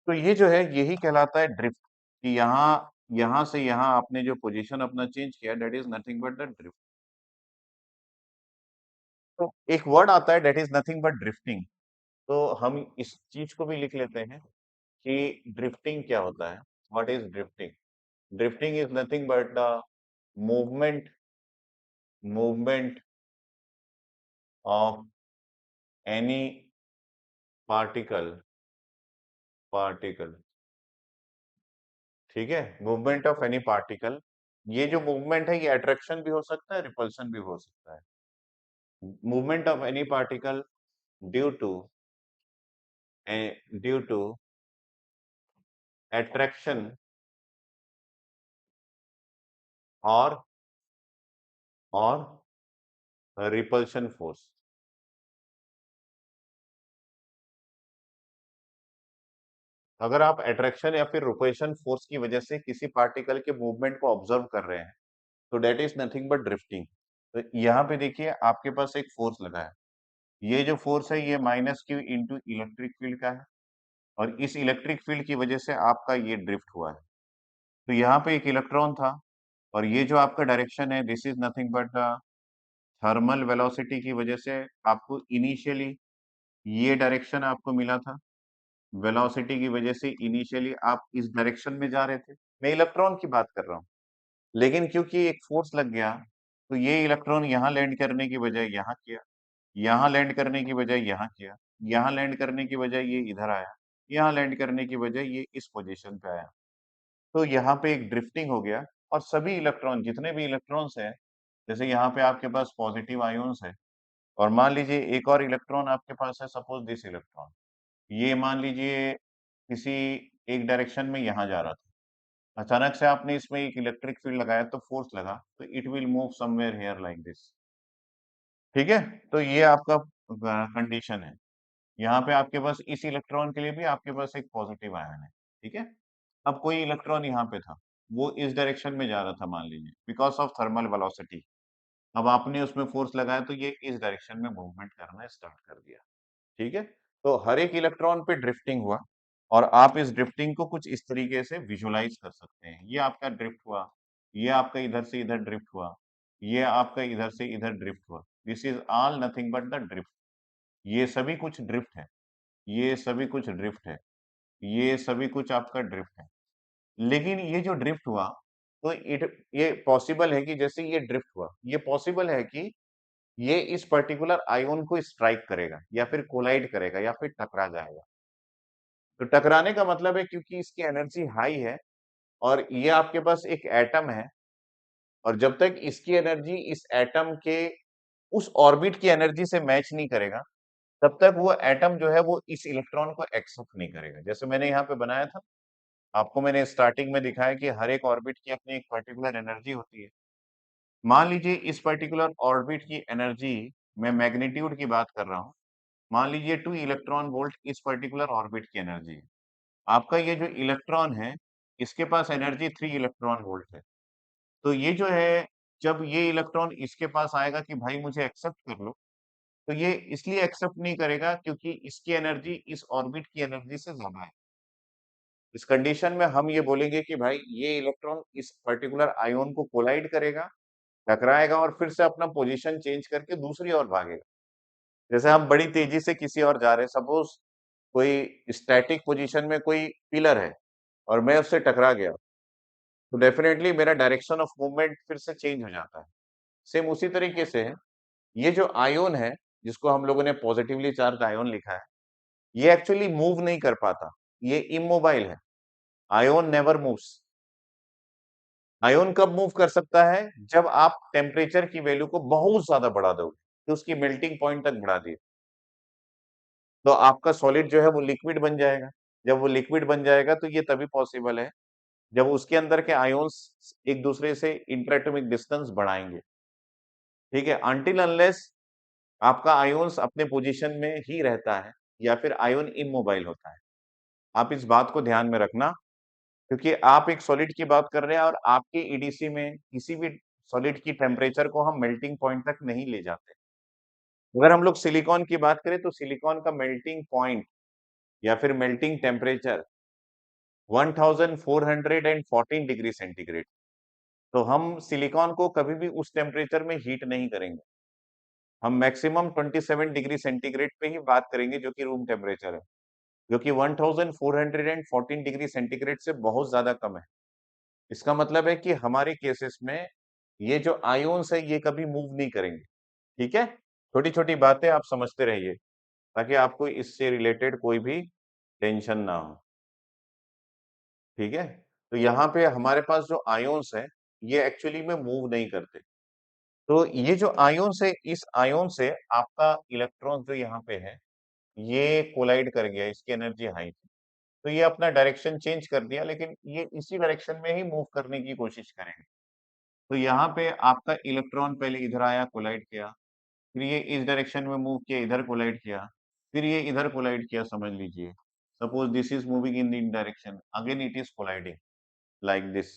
तो ये जो है यही कहलाता है ड्रिफ्ट, कि यहाँ यहाँ से यहाँ आपने जो पोजीशन अपना चेंज किया, that is nothing but the drift. तो एक वर्ड आता है that is nothing but drifting. तो हम इस चीज़ को भी लिख लेते हैं कि ड्रिफ्टिंग क्या होता है? What is drifting? Drifting is nothing but the movement movement of any particle particle ठीक है? Movement of any particle. ये जो मूवमेंट है ये अट्रैक्शन भी हो सकता है, रिपल्शन भी हो सकता है। Movement of any particle due to due to attraction और रिपल्शन फोर्स। अगर आप अट्रैक्शन या फिर रिपल्शन फोर्स की वजह से किसी पार्टिकल के मूवमेंट को ऑब्जर्व कर रहे हैं, तो that is nothing but drifting. तो यहाँ पे देखिए आपके पास एक फोर्स लगा है, ये जो फोर्स है ये minus Q into electric field का है, और इस इलेक्ट्रिक फील्ड की वजह से आपका ये ड्रिफ्ट हुआ है। तो यहाँ पे एक इलेक्ट्रॉन था, और ये जो आपका डायरेक्शन है this is nothing but the thermal velocity की वजह से आपको इनिशियली ये डायरेक्शन आपको मिला था। वेलोसिटी की वजह से इनिशियली आप इस डायरेक्शन में जा रहे थे। मैं इलेक्ट्रॉन की बात कर रहा हूँ। लेकिन क्योंकि एक फोर्स लग गया, तो ये इलेक्ट्रॉन यहाँ लैंड करने की बजाय यहाँ किया, यहाँ लैंड करने की बजाय यहाँ किया, यहाँ लैंड करने की बजाय ये इधर आया, यहाँ लैंड करने की बजाय ये इस पोजीशन पे आया। तो यहाँ पे एक ड्रिफ्टिंग हो गया, और सभी इलेक्ट्रॉन जितने भी इलेक्ट्रॉन्स हैं, जैसे यहाँ पे आपके पास पॉजिटिव आयोन्स है, और मान लीजिए एक और इलेक्ट्रॉन आपके पास है, सपोज दिस इलेक्ट्रॉन, ये मान लीजिए किसी एक डायरेक्शन में यहाँ जा रहा था। अचानक से आपने इसमें एक इलेक्ट्रिक फील्ड लगाया तो फोर्स लगा, तो it will move somewhere here like this. ठीक है? तो ये आपका कंडीशन है। यहाँ पे आपके पास इस इलेक्ट्रॉन के लिए भी आपके पास एक पॉजिटिव आयन है। ठीक है? अब कोई इलेक्ट्रॉन यहाँ पे था, वो इस डायरेक्शन में जा रहा था मान लीजिए, बिकॉज़ ऑफ थर्मल वेलोसिटी। अब आपने उसमें फोर्स लगाया तो ये इस डायरेक्शन में मूवमेंट करना स्टार्ट कर दिया। ठीक है? तो हर एक इलेक्ट्रॉन पे ड्रिफ्टिंग हुआ, और आप इस ड्रिफ्टिंग को कुछ इस तरीके से विजुअलाइज़ कर सकते हैं। ये आपका ड्रिफ्ट हुआ, ये आपका इधर से इधर ड्रिफ्ट हुआ, ये आपका इधर से इधर ड्रिफ्ट हुआ। This is all nothing but the drift. ये सभी कुछ ड्रिफ्ट है, ये सभी कुछ ड्रिफ्ट है, ये सभी कुछ आपका ड्रिफ्ट है। लेकिन ये जो ड्रिफ्ट हुआ, तो ये पॉसिबल है कि जैसे ये ड्रिफ्ट हुआ, ये पॉसिबल है कि ये इस पर्टिकुलर आयन को स्ट्राइक करेगा, या फिर कोलाइड करेगा, या फिर टकरा जाएगा। तो टकराने का मतलब है क्योंकि इसकी एनर्जी हाई है, और ये आपके पास एक एटम है, और जब तक इसकी एनर्जी इस एटम के उस ऑर्बिट की एनर्जी से मैच नहीं करेगा, तब तक वो एटम जो है वो इस इलेक्ट्रॉन को एक्सेप्ट नहीं करेगा। जैसे मैंने यहाँ पे बनाया था, आपको मैंने स्टार्टिंग में दिखाया कि हर एक ऑर्बिट की अपनी एक पर्टिकुलर एनर्जी होती है। मान लीजिए इस पर्टिकुलर ऑर्बिट की एनर्जी, मैं मैग्नीट्यूड की बात कर रहा हूँ। मान लीजिए 2 इलेक्ट्रॉन वोल्ट इस पर्टिकुलर ऑर्बिट की एनर्जी है। आपका ये जो इलेक्ट्रॉन है, इसके पास एनर्जी 3 इलेक्ट्रॉन वोल्ट है। तो ये जो है, जब ये इलेक्ट्रॉन इसके पास आएगा कि भाई मुझे एक्सेप्ट कर लो, तो ये इसलिए एक्सेप्ट नहीं करेगा क्योंकि इसकी एनर्जी इस ऑर्बिट की एनर्जी से ज़्यादा है। इस कंडीशन में हम ये बोलेंगे कि भाई ये इलेक्ट्रॉन इस पर्टिकुलर आयन को कोलाइड करेगा, टकराएगा, और फिर से अपना पोजीशन चेंज करके दूसरी ओर भागेगा। जैसे हम बड़ी तेजी से किसी और जा रहे हैं, सपोज कोई स्टैटिक पोजीशन में कोई पिलर है, और मैं उससे टकरा गया, तो डेफिनेटली मेरा डायरेक्शन ऑफ मूवमेंट फिर से चेंज हो जाता है। सेम उसी तरीके से ये जो आयन है, जिसको हम लोगों ने पॉजिटिवली चार्ज आयन लिखा है, ये एक्चुअली मूव नहीं कर पाता, ये इमोबाइल है। Ion never moves. आयन कब मूव कर सकता है? जब आप टेम्परेचर की वैल्यू को बहुत ज्यादा बढ़ा दोगे, तो उसकी मेल्टिंग पॉइंट तक बढ़ा दिए, तो आपका सॉलिड जो है वो लिक्विड बन जाएगा। जब वो लिक्विड बन जाएगा तो ये तभी पॉसिबल है जब उसके अंदर के आयोन्स एक दूसरे से इंटरएटॉमिक डिस्टेंस बढ़ाएंगे। ठीक है, अनटिल अनलेस आपका आयोन्स अपने पोजीशन में ही रहता है या फिर आयन इमोबाइल होता है। आप इस बात को ध्यान में रखना, क्योंकि आप एक सॉलिड की बात कर रहे हैं और आपके ईडीसी में किसी भी सॉलिड की टेम्परेचर को हम मेल्टिंग पॉइंट तक नहीं ले जाते। अगर हम लोग सिलिकॉन की बात करें तो सिलिकॉन का मेल्टिंग पॉइंट या फिर मेल्टिंग टेम्परेचर 1414 डिग्री सेंटीग्रेड। तो हम सिलिकॉन को कभी भी उस टेम्परेचर में हीट नहीं करेंगे। हम मैक्सिमम 27 डिग्री सेंटीग्रेड पे ही बात करेंगे, जो कि रूम टेम्परेचर है, जो कि 1414 डिग्री सेंटीग्रेड से बहुत ज्यादा कम है। इसका मतलब है कि हमारे केसेस में ये जो आयोन्स है ये कभी मूव नहीं करेंगे। ठीक है, छोटी छोटी बातें आप समझते रहिए ताकि आपको इससे रिलेटेड कोई भी टेंशन ना हो। ठीक है, तो यहाँ पे हमारे पास जो आयोन्स है ये एक्चुअली में मूव नहीं करते। तो ये जो आयोन्स है, इस आयोन से आपका इलेक्ट्रॉन जो यहाँ पे है ये कोलाइड कर गया, इसकी एनर्जी हाई थी, तो ये अपना डायरेक्शन चेंज कर दिया, लेकिन ये इसी डायरेक्शन में ही मूव करने की कोशिश करेंगे। तो यहाँ पे आपका इलेक्ट्रॉन पहले इधर आया, कोलाइड किया, फिर ये इस डायरेक्शन में मूव किया, इधर कोलाइड किया, फिर ये इधर कोलाइड किया, समझ लीजिए। Suppose this is moving in the direction, again it is colliding like this.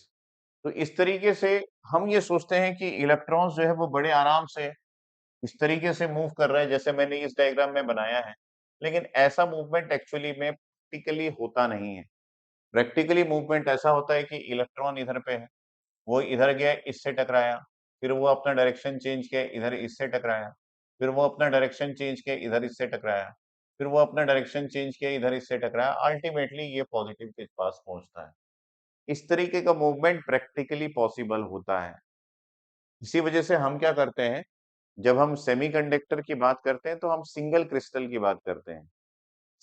तो इस तरीके से हम ये सोचते हैं कि इलेक्ट्रॉन्स जो है वो बड़े आराम से इस तरीके से मूव कर रहा है जैसे मैंने इस डायग्राम में बनाया है, लेकिन ऐसा मूवमेंट एक्चुअली में प्रैक्टिकली होता नहीं है। प्रैक्टिकली मूवमेंट ऐसा होता है कि इलेक्ट्रॉन इधर पे है, वो इधर गया, इससे टकराया, फिर वो अपना डायरेक्शन चेंज किया, इधर इससे टकराया, फिर वो अपना डायरेक्शन चेंज किया, इधर इससे टकराया, फिर वो अपना डायरेक्शन चेंज किया, इधर इससे टकराया, अल्टीमेटली ये पॉजिटिव के पास पहुंचता है। इस तरीके का मूवमेंट प्रैक्टिकली पॉसिबल होता है। इसी वजह से हम क्या करते हैं, जब हम सेमीकंडक्टर की बात करते हैं तो हम सिंगल क्रिस्टल की बात करते हैं।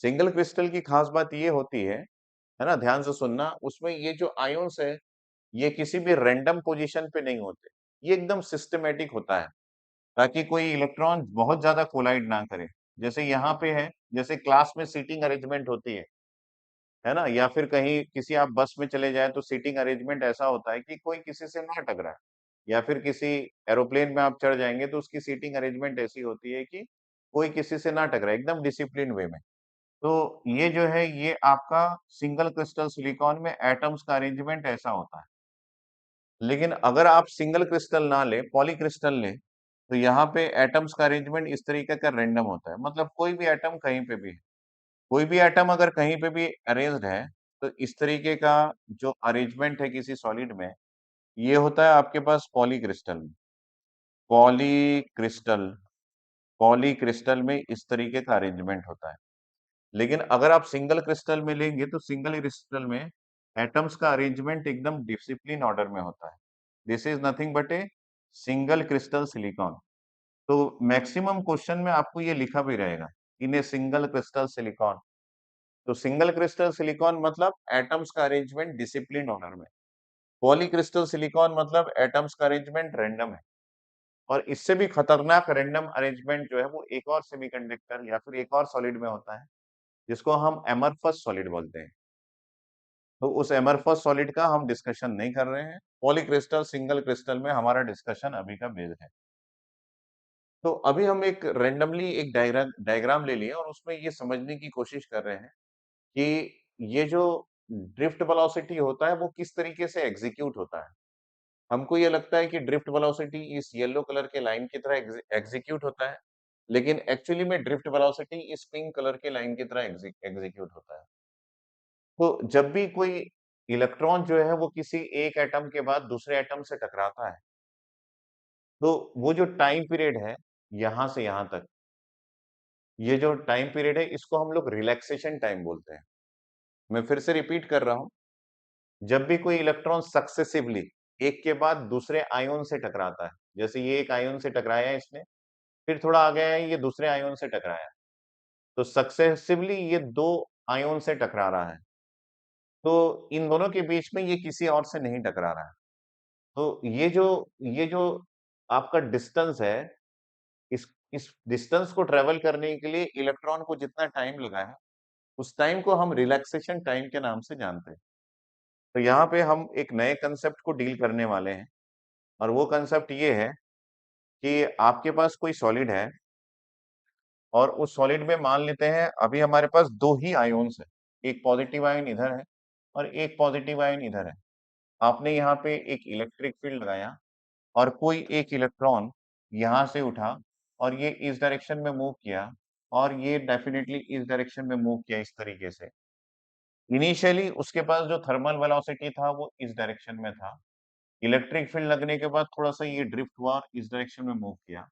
सिंगल क्रिस्टल की खास बात ये होती है ना, ध्यान से सुनना, उसमें ये जो आयोन्स है ये किसी भी रैंडम पोजीशन पे नहीं होते, ये एकदम सिस्टमैटिक होता है ताकि कोई इलेक्ट्रॉन बहुत ज्यादा कोलाइड ना करे। जैसे यहाँ पे है, जैसे क्लास में सीटिंग अरेंजमेंट होती है ना, या फिर कहीं किसी आप बस में चले जाए तो सीटिंग अरेंजमेंट ऐसा होता है कि कोई किसी से ना टकराए, या फिर किसी एरोप्लेन में आप चढ़ जाएंगे तो उसकी सीटिंग अरेंजमेंट ऐसी होती है कि कोई किसी से ना टकराए, एकदम डिसिप्लिन वे में। तो ये जो है ये आपका सिंगल क्रिस्टल सिलिकॉन में एटम्स का अरेंजमेंट ऐसा होता है। लेकिन अगर आप सिंगल क्रिस्टल ना ले, पॉली क्रिस्टल ले, तो यहाँ पे एटम्स का अरेंजमेंट इस तरीके का रैंडम होता है, मतलब कोई भी एटम कहीं पे भी है, कोई भी एटम अगर कहीं पे भी अरेंज्ड है, तो इस तरीके का जो अरेंजमेंट है किसी सॉलिड में, ये होता है आपके पास पॉली क्रिस्टल में। पॉली क्रिस्टल, पॉली क्रिस्टल में इस तरीके का अरेंजमेंट होता है। लेकिन अगर आप सिंगल क्रिस्टल में लेंगे तो सिंगल क्रिस्टल में एटम्स का अरेंजमेंट एकदम डिसिप्लिन ऑर्डर में होता है। This is nothing but a single crystal silicon. तो मैक्सिमम क्वेश्चन में आपको ये लिखा भी रहेगा, इन ए सिंगल क्रिस्टल सिलिकॉन। तो सिंगल क्रिस्टल सिलिकॉन मतलब एटम्स का अरेंजमेंट डिसिप्लिन ऑर्डर में। पॉली क्रिस्टल सिलिकॉन मतलब एटम्स का अरेंजमेंट रैंडम है। और इससे भी खतरनाक रैंडम अरेंजमेंट जो है वो एक और सेमीकंडक्टर या फिर एक और सॉलिड में होता है, जिसको हम एमरफस सॉलिड बोलते हैं। तो उस एमरफस सॉलिड का हम डिस्कशन नहीं कर रहे हैं, पॉलीक्रिस्टल सिंगल क्रिस्टल में हमारा डिस्कशन अभी का बेस है। तो अभी हम एक रैंडमली एक डायग्राम डायग्राम ले लिए और उसमें ये समझने की कोशिश कर रहे हैं कि ये जो ड्रिफ्ट वेलोसिटी होता है वो किस तरीके से एग्जीक्यूट होता है। हमको ये लगता है कि ड्रिफ्ट वेलोसिटी इस येलो कलर के लाइन की तरह एग्जीक्यूट होता है, लेकिन एक्चुअली में ड्रिफ्ट वेलोसिटी इस पिंक कलर के लाइन की तरह एग्जीक्यूट होता है। तो जब भी कोई इलेक्ट्रॉन जो है वो किसी एक एटम के बाद दूसरे एटम से टकराता है, तो वो जो टाइम पीरियड है यहाँ से यहाँ तक, ये जो टाइम पीरियड है इसको हम लोग रिलैक्सेशन टाइम बोलते हैं। मैं फिर से रिपीट कर रहा हूँ, जब भी कोई इलेक्ट्रॉन सक्सेसिवली एक के बाद दूसरे आयन से टकराता है, जैसे ये एक आयन से टकराया है इसने, फिर थोड़ा आ गया है ये दूसरे आयन से टकराया, तो सक्सेसिवली ये दो आयन से टकरा रहा है, तो इन दोनों के बीच में ये किसी और से नहीं टकरा रहा है। तो ये जो आपका डिस्टेंस है, इस डिस्टेंस को ट्रेवल करने के लिए इलेक्ट्रॉन को जितना टाइम लगा है, उस टाइम को हम रिलैक्सेशन टाइम के नाम से जानते हैं। तो यहाँ पे हम एक नए कंसेप्ट को डील करने वाले हैं और वो कंसेप्ट ये है कि आपके पास कोई सॉलिड है और उस सॉलिड में मान लेते हैं अभी हमारे पास 2 ही आयोन्स है। एक पॉजिटिव आयन इधर है और एक पॉजिटिव आयन इधर है। आपने यहाँ पे एक इलेक्ट्रिक फील्ड लगाया और कोई एक इलेक्ट्रॉन यहाँ से उठा और ये इस डायरेक्शन में मूव किया और ये डेफिनिटली इस डायरेक्शन में मूव किया इस तरीके से। इनिशियली उसके पास जो थर्मल वेलोसिटी था वो इस डायरेक्शन में था। इलेक्ट्रिक फील्ड लगने के बाद थोड़ा-सा ये ड्रिफ्ट हुआ और इस डायरेक्शन में मूव किया।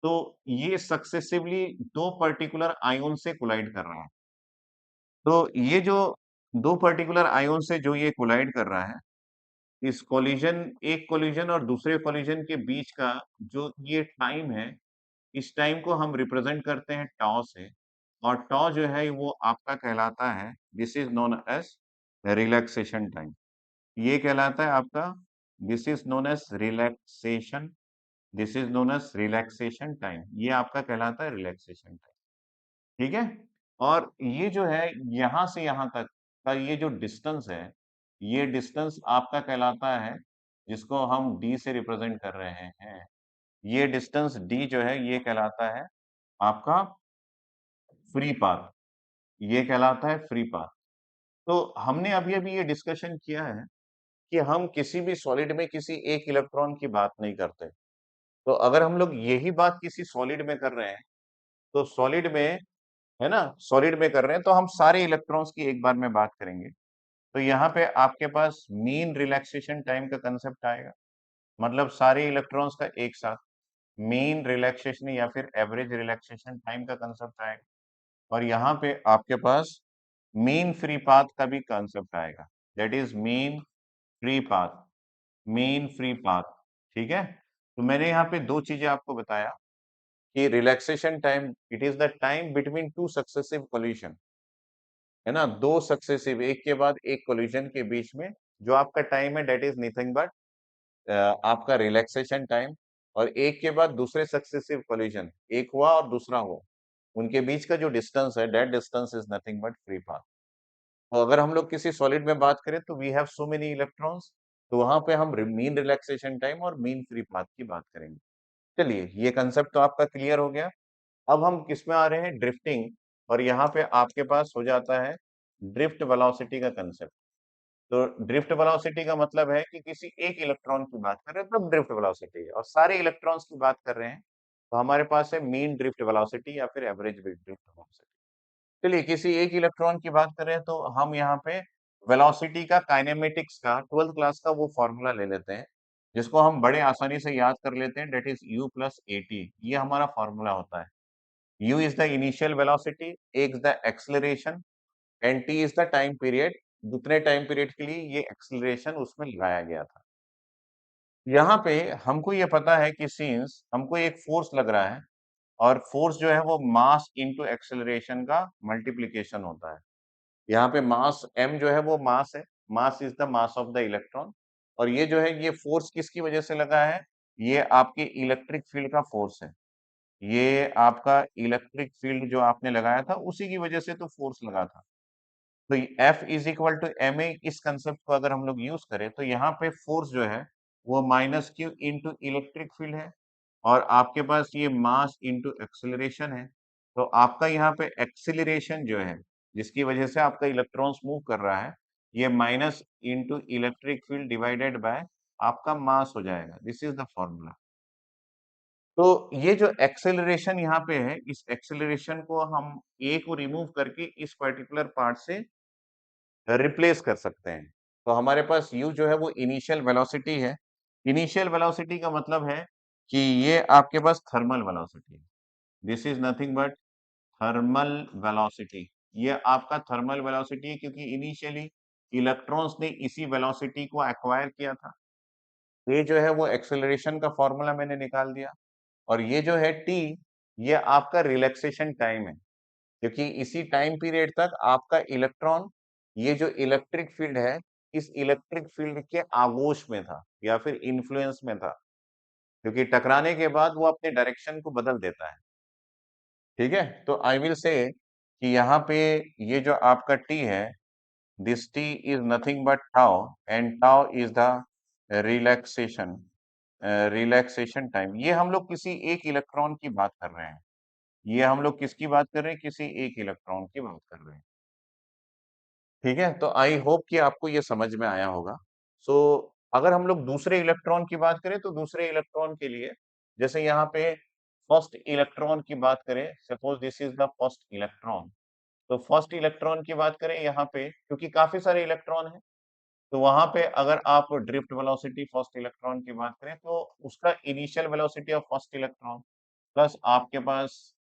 तो ये सक्सेसिवली 2 पर्टिकुलर आयन से कोलाइड कर रहा है। तो ये जो 2 पर्टिकुलर आयन से जो ये कोलाइड कर रहा है, इस कोलिजन एक कोलिजन और दूसरे कोलिजन के बीच का जो ये टाइम है, इस टाइम को हम रिप्रेजेंट करते हैं टॉ से और टॉ जो है वो आपका कहलाता है this is known age relaxation time. ये कहलाता है आपका this is known age relaxation this is known age relaxation time. ये आपका कहलाता है रिलैक्सेशन टाइम। ठीक है? और ये जो है यहाँ से यहाँ तक का ये जो डिस्टेंस है, ये डिस्टेंस आपका कहलाता है जिसको हम डी से रिप्रेजेंट कर रहे हैं। ये डिस्टेंस डी जो है ये कहलाता है आपका फ्री पाथ। ये कहलाता है फ्री पाथ। तो हमने अभी-अभी ये डिस्कशन किया है कि हम किसी भी सॉलिड में किसी एक इलेक्ट्रॉन की बात नहीं करते। तो अगर हम लोग यही बात किसी सॉलिड में कर रहे हैं, तो सॉलिड में है ना? सॉलिड में कर रहे हैं तो हम सारे इलेक्ट्रॉन्स की एक बार में बात करेंगे। तो यहाँ पे आपके पास मीन रिलैक्सेशन टाइम का कांसेप्ट आएगा। मतलब सारे इलेक्ट्रॉन्स का एक साथ मीन रिलैक्सेशन या फिर एवरेज रिलैक्सेशन टाइम का कांसेप्ट आएगा। और यहाँ पे आपके पास मीन फ्री पाथ का भी कांसेप्ट आएगा। That is mean free path, mean free path. ठीक है? तो मैंने यहाँ पे 2 चीजें आपको बताया कि relaxation time it is the time between 2 successive collision. है ना? 2 सक्सेसिव एक के बाद एक कोलिशन के बीच में जो आपका टाइम है दैट इज नथिंग बट आपका रिलैक्सेशन टाइम। और एक के बाद दूसरे सक्सेसिव कोलिशन, एक हुआ और दूसरा हुआ, उनके बीच का जो डिस्टेंस है that distance is nothing but free path. तो अगर हम लोग किसी सॉलिड में बात करें तो we have so many electrons, तो वहां पे हम मीन रिलैक्सेशन टाइम और मीन फ्री पाथ की बात करेंगे। चलिए ये कंसेप्ट तो आपका क्लियर हो गया। अब हम किसमें आ रहे हैं? ड्रिफ्टिंग। और यहाँ पे आपके पास हो जाता है ड्रिफ्ट वेलोसिटी का कंसेप्ट। तो ड्रिफ्ट वेलोसिटी का मतलब है कि किसी एक इलेक्ट्रॉन की बात कर रहे हैं तब ड्रिफ्ट वेलोसिटी है और सारे इलेक्ट्रॉन्स की बात कर रहे हैं तो हमारे पास है मीन ड्रिफ्ट वेलोसिटी या फिर एवरेज ड्रिफ्ट वेलोसिटी। चलिए किसी एक इलेक्ट्रॉन की बात करें तो हम यहाँ पे वेलोसिटी का काइनेमेटिक्स का 12th क्लास का वो फॉर्मूला ले लेते हैं जिसको हम बड़े आसानी से याद कर लेते हैं that is u plus at। ये हमारा फॉर्मूला होता है। u is the initial velocity, a is the acceleration and t is the time period, जितने टाइम पीरियड के लिए ये एक्सेलरेशन उसमें लगाया गया था। यहाँ पे हमको ये पता है कि सिंस हमको एक फोर्स लग रहा है और फोर्स जो है वो मास इनटू एक्सेलरेशन का मल्टीप्लिकेशन होता है। यहाँ पे मास m जो है वो मास है, mass is the mass of the electron. और ये जो है ये फोर्स किसकी वजह से लगा है? ये आपके इलेक्ट्रिक फील्ड का फोर्स है। ये आपका इलेक्ट्रिक फील्ड जो आपने लगाया था उसी की वजह से तो फोर्स लगा था। तो F is equal to ma, इस कंसेप्ट को अगर हम लोग यूज करें तो यहाँ पे फोर्स जो है वो minus Q into electric field है और आपके पास ये मास इंटू एक्सेलरेशन है। तो आपका यहाँ पे एक्सेलरेशन जो है जिसकी वजह से आपका इलेक्ट्रॉन्स मूव कर रहा है, ये minus into electric field divided by आपका मास हो जाएगा। This is the formula. तो ये जो एक्सेलरेशन यहाँ पे है, इस एक्सेलरेशन को हम a को रिमूव करके इस पर्टिकुलर पार्ट से रिप्लेस कर सकते हैं। तो हमारे पास u जो है वो इनिशियल वेलोसिटी है। इनिशियल वेलोसिटी का मतलब है कि ये आपके पास थर्मल वेलोसिटी है। This is nothing but thermal velocity. ये आपका थर्मल वेलोसिटी है क्योंकि इनिशियली इलेक्ट्रॉन्स ने इसी वेलोसिटी को एक्वायर किया था। ये जो है वो एक्सेलरेशन का फॉर्मूला मैंने निकाल दिया और ये जो है t, ये आपका रिलैक्सेशन टाइम है क्योंकि इसी टाइम पीरियड तक आपका इलेक्ट्रॉन ये जो इलेक्ट्रिक फील्ड है इस इलेक्ट्रिक फील्ड के आगोश में था। या फिर इन्फ्लुएंस में था, क्योंकि टकराने के बाद वो अपने डायरेक्शन को बदल देता है। ठीक है? तो आई विल से कि यहाँ पे ये जो आपका t है, this t is nothing but tau, and tau is the relaxation relaxation time. ये हम लोग किसी एक इलेक्ट्रॉन की बात कर रहे हैं। ये हम लोग किसकी बात कर रहे हैं? किसी एक इलेक्ट्रॉन की बात कर रहे हैं। ठीक है? तो आई होप कि आपको ये समझ में आया होगा। सो अगर हम लोग दूसरे इलेक्ट्रॉन की बात करें, तो दूसरे इलेक्ट्रॉन के लिए जैसे यहाँ पे फर्स्ट इलेक्ट्रॉन की बात करें, suppose this is the first electron. तो फर्स्ट इलेक्ट्रॉन की बात करें यहाँ पे, क्योंकि काफी सारे इलेक्ट्रॉन हैं, तो वहां पे अगर आप ड्रिफ्ट वेलोसिटी फर्स्ट इलेक्ट्रॉन की बात करें, तो उसका initial velocity of first electron plus आपके पास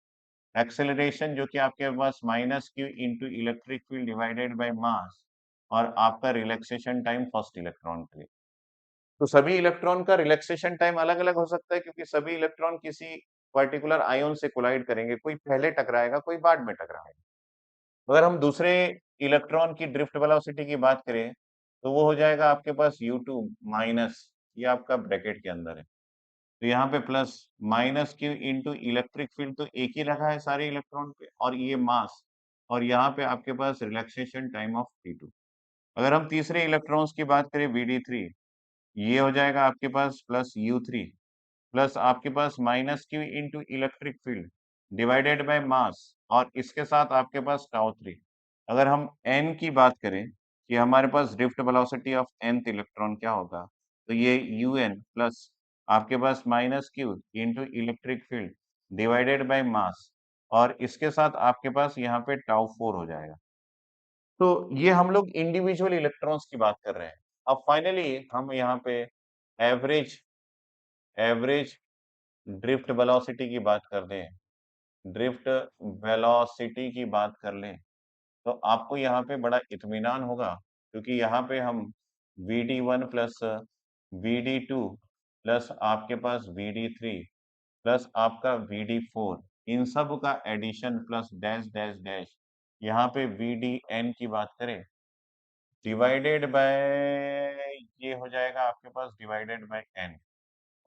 एक्सेलरेशन जो कि आपके पास minus Q into electric field divided by mass, और आपका रिलैक्सेशन टाइम फर्स्ट इलेक्ट्रॉन के लिए। तो सभी इलेक्ट्रॉन का रिलैक्सेशन टाइम अलग अलग हो सकता है, क्योंकि सभी इलेक्ट्रॉन किसी पर्टिकुलर आयोन से कोलाइड करेंगे, कोई पहले टकराएगा, कोई बाद में टकराएगा। अगर हम दूसरे इलेक्ट्रॉन की ड्रिफ्ट वेलोसिटी की बात करें, तो वो हो जाएगा आपके पास U2 माइनस, ये आपका ब्रैकेट के अंदर है, तो यहाँ पे plus minus Q into electric field, तो एक ही रखा है सारे इलेक्ट्रॉन पे, और ये मास, और यहाँ पे आपके पास रिलैक्सेशन टाइम ऑफ T2। अगर हम तीसरे इलेक्ट्रॉन्स की बात करें Bd3, ये हो जाएगा आपके पास प्लस U3 प्लस आपके पास minus Q into electric field divided by mass, और इसके साथ आपके पास टाउ 3। अगर हम n की बात करें कि हमारे पास drift velocity of nth electron क्या होगा, तो ये un प्लस आपके पास minus Q into electric field divided by mass, और इसके साथ आपके पास यहाँ पे टाउ 4 हो जाएगा। तो ये हम लोग इंडिविजुअल इलेक्ट्रॉन्स की बात कर रहे हैं। अब फाइनली हम यहाँ पे एवरेज एवरेज ड्रिफ्ट वेलोसिटी की बात कर दें, ड्रिफ्ट वेलोसिटी की बात कर लें, तो आपको यहाँ पे बड़ा इत्मीनान होगा, क्योंकि यहाँ पे हम Vd1 प्लस Vd2 प्लस आपके पास Vd3 प्लस आपका Vd4, इन सब का addition plus dash dash dash, यहाँ पे Vdn की बात करें, डिवाइडेड बाय, ये हो जाएगा आपके पास डिवाइडेड बाय n,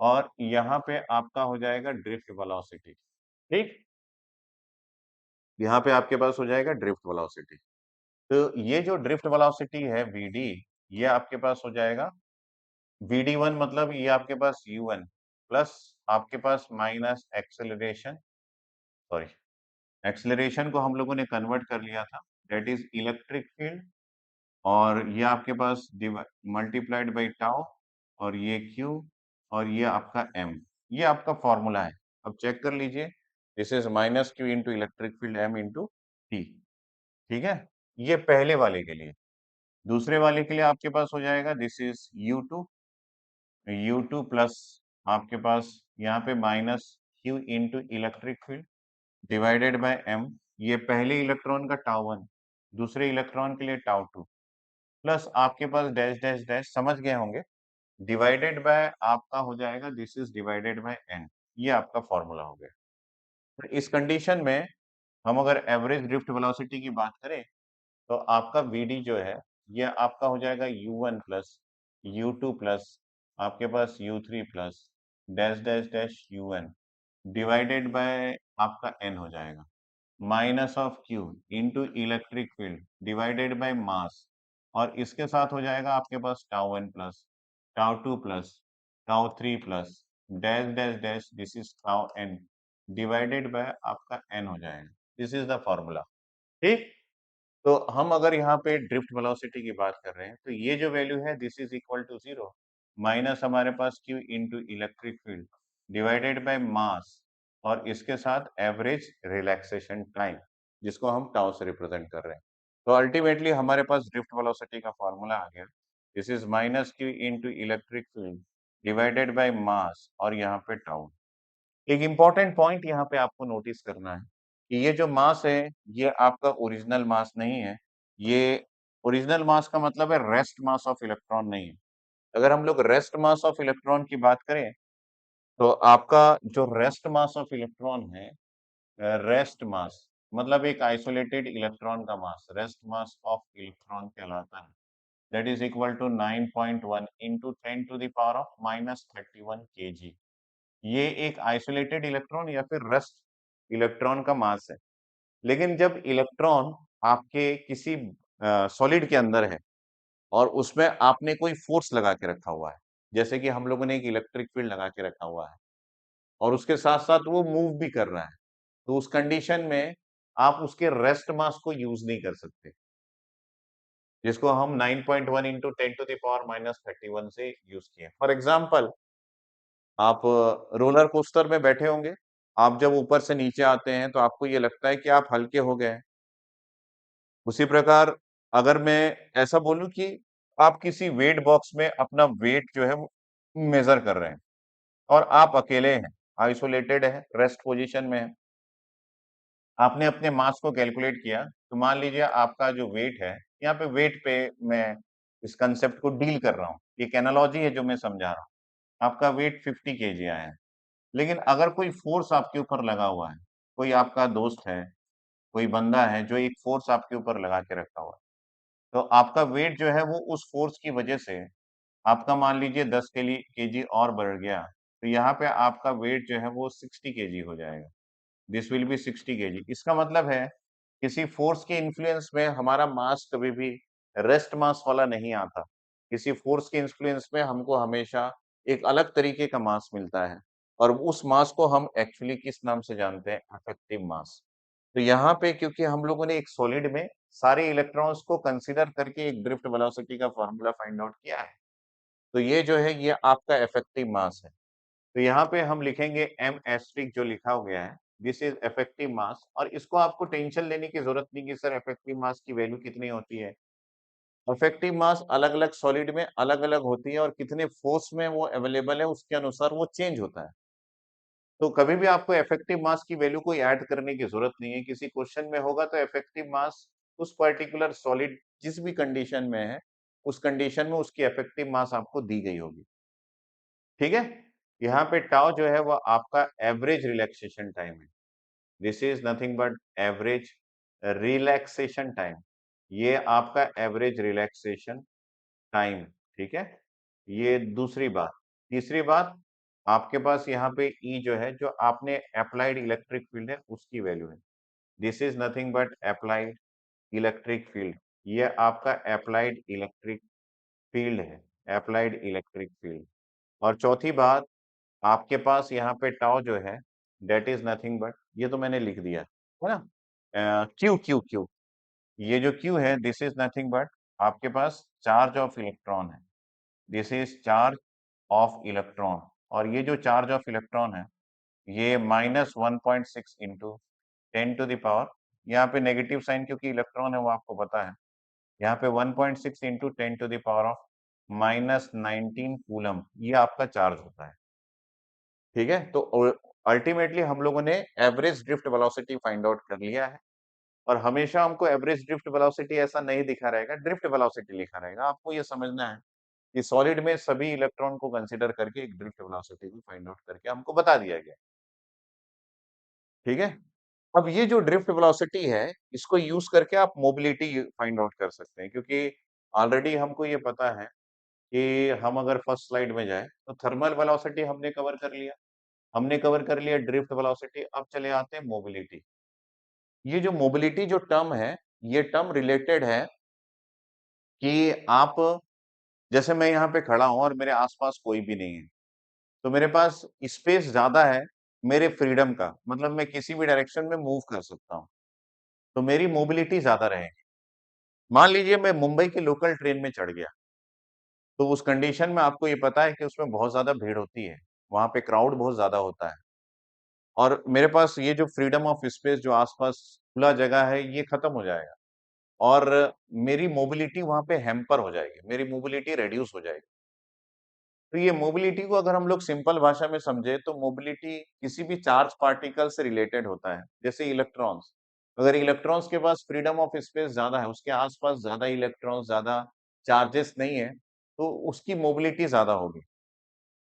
और यहाँ पे आपका हो जाएगा ड्रिफ्ट वेलोसिटी। ठीक, यहाँ पे आपके पास हो जाएगा ड्रिफ्ट वेलोसिटी। तो ये जो ड्रिफ्ट वेलोसिटी है Vd, ये आपके पास हो जाएगा Vd1, मतलब ये आपके पास U1 प्लस आपके पास माइनस एक्सेलरेशन, सॉरी, एक्सेलरेशन को हम लोगों ने कन्वर्ट कर लिया था, दैट इज इलेक्ट्रिक फील्ड, और ये आपके पास मल्टीप्लाइड बाई टाउ, और ये Q, और ये आपका M। ये आपका फॉर्मूला है। अब चेक कर लीजिए, this is minus Q into electric field M into T। ठीक है, ये पहले वाले के लिए। दूसरे वाले के लिए आपके पास हो जाएगा दिस इज U2 प्लस आपके पास यहाँ पे minus Q into electric field divided bye M, ये पहले इलेक्ट्रॉन का टाउ 1, दूसरे इलेक्ट्रॉन के लिए टाउ 2, प्लस आपके पास डैश डैश डैश, समझ गए होंगे, डिवाइडेड बाय आपका हो जाएगा this is divided by n। ये आपका फॉर्मूला हो गया। तो इस कंडीशन में हम अगर एवरेज ड्रिफ्ट वेलोसिटी की बात करें, तो आपका Vd जो है, ये आपका हो जाएगा U1 प्लस U2 प्लस आपके पास U3 plus dash dash dash UN divided by आपका n हो जाएगा, minus of Q into electric field divided by mass, और इसके साथ हो जाएगा आपके पास tau 1 plus tau 2 plus tau 3 plus dash dash dash, this is tau n divided by आपका n हो जाएगा। This is the formula. ठीक, तो हम अगर यहाँ पे ड्रिफ्ट वेलोसिटी की बात कर रहे हैं, तो ये जो वैल्यू है this is equal to 0 minus हमारे पास Q into electric field divided by mass, और इसके साथ एवरेज रिलैक्सेशन टाइम, जिसको हम टाउ से रिप्रेजेंट कर रहे हैं। तो अल्टीमेटली हमारे पास ड्रिफ्ट वेलोसिटी का फॉर्मूला आ गया, this is minus Q into electric field divided by mass, और यहाँ पे टाउ। एक इम्पोर्टेंट पॉइंट यहाँ पे आपको नोटिस करना है कि ये जो मास है, ये आपका ओरिजिनल मास नहीं है। ये ओरिजिनल मास का मतलब है रेस्ट मास ऑफ इलेक्ट्रॉन नहीं है। अगर हम लोग रेस्ट मास ऑफ इलेक्ट्रॉन की बात करें, तो आपका जो रेस्ट मास ऑफ इलेक्ट्रॉन है, रेस्ट मास मतलब एक आइसोलेटेड इलेक्ट्रॉन का mass, rest mass of electron कहलाता है। That is equal to 9.1 into 10 to the power of -31 kg। ये एक आइसोलेटेड इलेक्ट्रॉन या फिर रेस्ट इलेक्ट्रॉन का मास है। लेकिन जब इलेक्ट्रॉन आपके किसी सॉलिड के अंदर है और उसमें आपने कोई फोर्स लगा के रखा हुआ है, जैसे कि हम लोगों ने एक इलेक्ट्रिक फील्ड लगा के रखा हुआ है और उसके साथ-साथ वो मूव भी कर रहा है, तो उस कंडीशन में आप उसके रेस्ट मास को यूज़ नहीं कर सकते, जिसको हम 9.1 इंटू 10 to the power -31 से यूज़ किए। फॉर एग्ज़ाम्पल आप रोलर कोस्टर में बैठे होंगे, आप जब ऊपर से नीचे आते हैं तो आपको ये लगता है कि आप हल्के हो गए हैं। उसी प्रकार अगर मैं ऐसा बोलूँ कि आप किसी वेट बॉक्स में अपना वेट जो है वो मेज़र कर रहे हैं और आप अकेले हैं, आइसोलेटेड हैं, रेस्ट पोज़ीशन में हैं। आपने अपने मास को कैलकुलेट किया, तो मान लीजिए आपका जो वेट है, यहाँ पे वेट पे मैं इस कांसेप्ट को डील कर रहा हूँ। एक एनालॉजी है जो मैं समझा रहा हूँ। आपका वेट 50 केजी आया है, लेकिन अगर कोई फ़ोर्स आपके ऊपर लगा हुआ है, कोई आपका दोस्त है, कोई बंदा है जो एक फ़ोर्स आपके ऊपर लगा के रखा हुआ है, तो आपका वेट जो है वो उस फ़ोर्स की वजह से आपका मान लीजिए 10 केजी और बढ़ गया, तो यहाँ पे आपका वेट जो है वो 60 केजी हो जाएगा। This will be 60 KG. इसका मतलब है किसी फोर्स के इन्फ्लुएंस में हमारा मास कभी भी रेस्ट मास वाला नहीं आता। किसी फोर्स के इन्फ्लुएंस में हमको हमेशा एक अलग तरीके का मास मिलता है और उस मास को हम एक्चुअली किस नाम से जानते हैं? इफेक्टिव मास। तो यहाँ पे क्योंकि हम लोगों ने एक सॉलिड में सारे इलेक्ट्रॉन्स को कंसीडर करके एक ड्रिफ्ट वेलोसिटी का फॉर्मूला फाइंड आउट किया है। तो ये जो है ये आपका इफेक्टिव मास है। तो यहाँ पे हम लिखेंगे एम एस्ट्रिक जो लिखा हो गया है, दिस इज इफेक्टिव मास और इसको आपको टेंशन लेने की जरूरत नहीं कि सर इफेक्टिव मास की वैल्यू कितनी होती है। इफेक्टिव मास अलग-अलग सॉलिड में अलग-अलग होती है और कितने फोर्स में वो अवेलेबल है उसके अनुसार वो चेंज होता है। तो कभी भी आपको इफेक्टिव मास की वैल्यू कोई ऐड करने की जरूरत नहीं है। किसी क्वेश्चन में होगा तो इफेक्टिव मास उस पर्टिकुलर सॉलिड जिस भी कंडीशन में है, उस कंडीशन में उसकी इफेक्टिव मास आपको दी गई होगी। ठीक है? यहाँ पे टाउ जो है वो आपका एवरेज रिलैक्सेशन टाइम है। This is nothing but average relaxation time. ये आपका एवरेज रिलैक्सेशन टाइम, ठीक है? ये दूसरी बात। तीसरी बात, आपके पास यहाँ पे ई जो है, जो आपने एप्लाइड इलेक्ट्रिक फील्ड है, उसकी वैल्यू है। This is nothing but applied electric field. ये आपका एप्लाइड इलेक्ट्रिक फील्ड है, एप्लाइड इलेक्ट्रिक फील्ड। और चौथी बात, आपके पास यहाँ पे टाउ जो है दैट इज नथिंग बट ये तो मैंने लिख दिया है ना क्यू क्यू क्यू। ये जो क्यू है दिस इज नथिंग बट आपके पास चार्ज ऑफ इलेक्ट्रॉन है। This is charge of electron और ये जो चार्ज ऑफ इलेक्ट्रॉन है ये -1.6 इंटू 10 to the power, यहाँ पे नेगेटिव साइन क्योंकि इलेक्ट्रॉन है वो आपको पता है। यहाँ पे 1.6 into 10 to the power of -19 coulomb ये आपका चार्ज होता है। ठीक है? तो अल्टीमेटली हम लोगों ने average drift velocity find out कर लिया है और हमेशा हमको एवरेज ड्रिफ्ट वेलोसिटी ऐसा नहीं दिखा रहेगा, ड्रिफ्ट वेलोसिटी लिखा रहेगा। आपको ये समझना है कि सॉलिड में सभी इलेक्ट्रॉन को कंसीडर करके एक ड्रिफ्ट वेलोसिटी को फाइंड आउट करके हमको बता दिया गया। ठीक है? अब ये जो ड्रिफ्ट वेलोसिटी है, इसको यूज़ करके आप मोबिलिटी फाइंड आउट कर सकते हैं क्योंकि ऑलरेडी हमको ये पता है कि हम अगर फर्स्ट स्लाइड में जाएँ, तो थर्मल वेलोसिटी हमने कवर कर लिया। हमने कवर कर लिया ड्रिफ्ट वेलोसिटी, अब चले आते हैं मोबिलिटी। ये जो मोबिलिटी जो टर्म है, ये टर्म रिलेटेड है कि आप जैसे मैं यहाँ पे खड़ा हूँ और मेरे आस-पास कोई भी नहीं है, तो मेरे पास स्पेस ज़्यादा है मेरे फ्रीडम का, मतलब मैं किसी भी डायरेक्शन में मूव कर सकता हूँ, तो मेरी मोबिलिटी ज़्यादा रहेगी। मान लीजिए मैं मुंबई की लोकल ट्रेन में चढ़ गया, तो उस कंडीशन में आपको ये पता है कि उसमें बहुत ज़्यादा भीड़ होती है, वहाँ पे क्राउड बहुत ज़्यादा होता है। और मेरे पास ये जो फ्रीडम ऑफ स्पेस जो आस-पास खुला जगह है, ये खत्म हो जाएगा और मेरी मोबिलिटी वहाँ पे हैम्पर हो जाएगी, मेरी मोबिलिटी रिड्यूस हो जाएगी। तो ये मोबिलिटी को अगर हम लोग सिंपल भाषा में समझे तो मोबिलिटी किसी भी चार्ज पार्टिकल से रिलेटेड होता है, जैसे इलेक्ट्रॉन्स। अगर इलेक्ट्रॉन्स के पास फ्रीडम ऑफ स्पेस ज़्यादा है, उसके आस-पास ज़्यादा इलेक्ट्रॉन्स, ज़्यादा चार्जेस नहीं है, तो उसकी मोबिलिटी ज़्यादा होगी।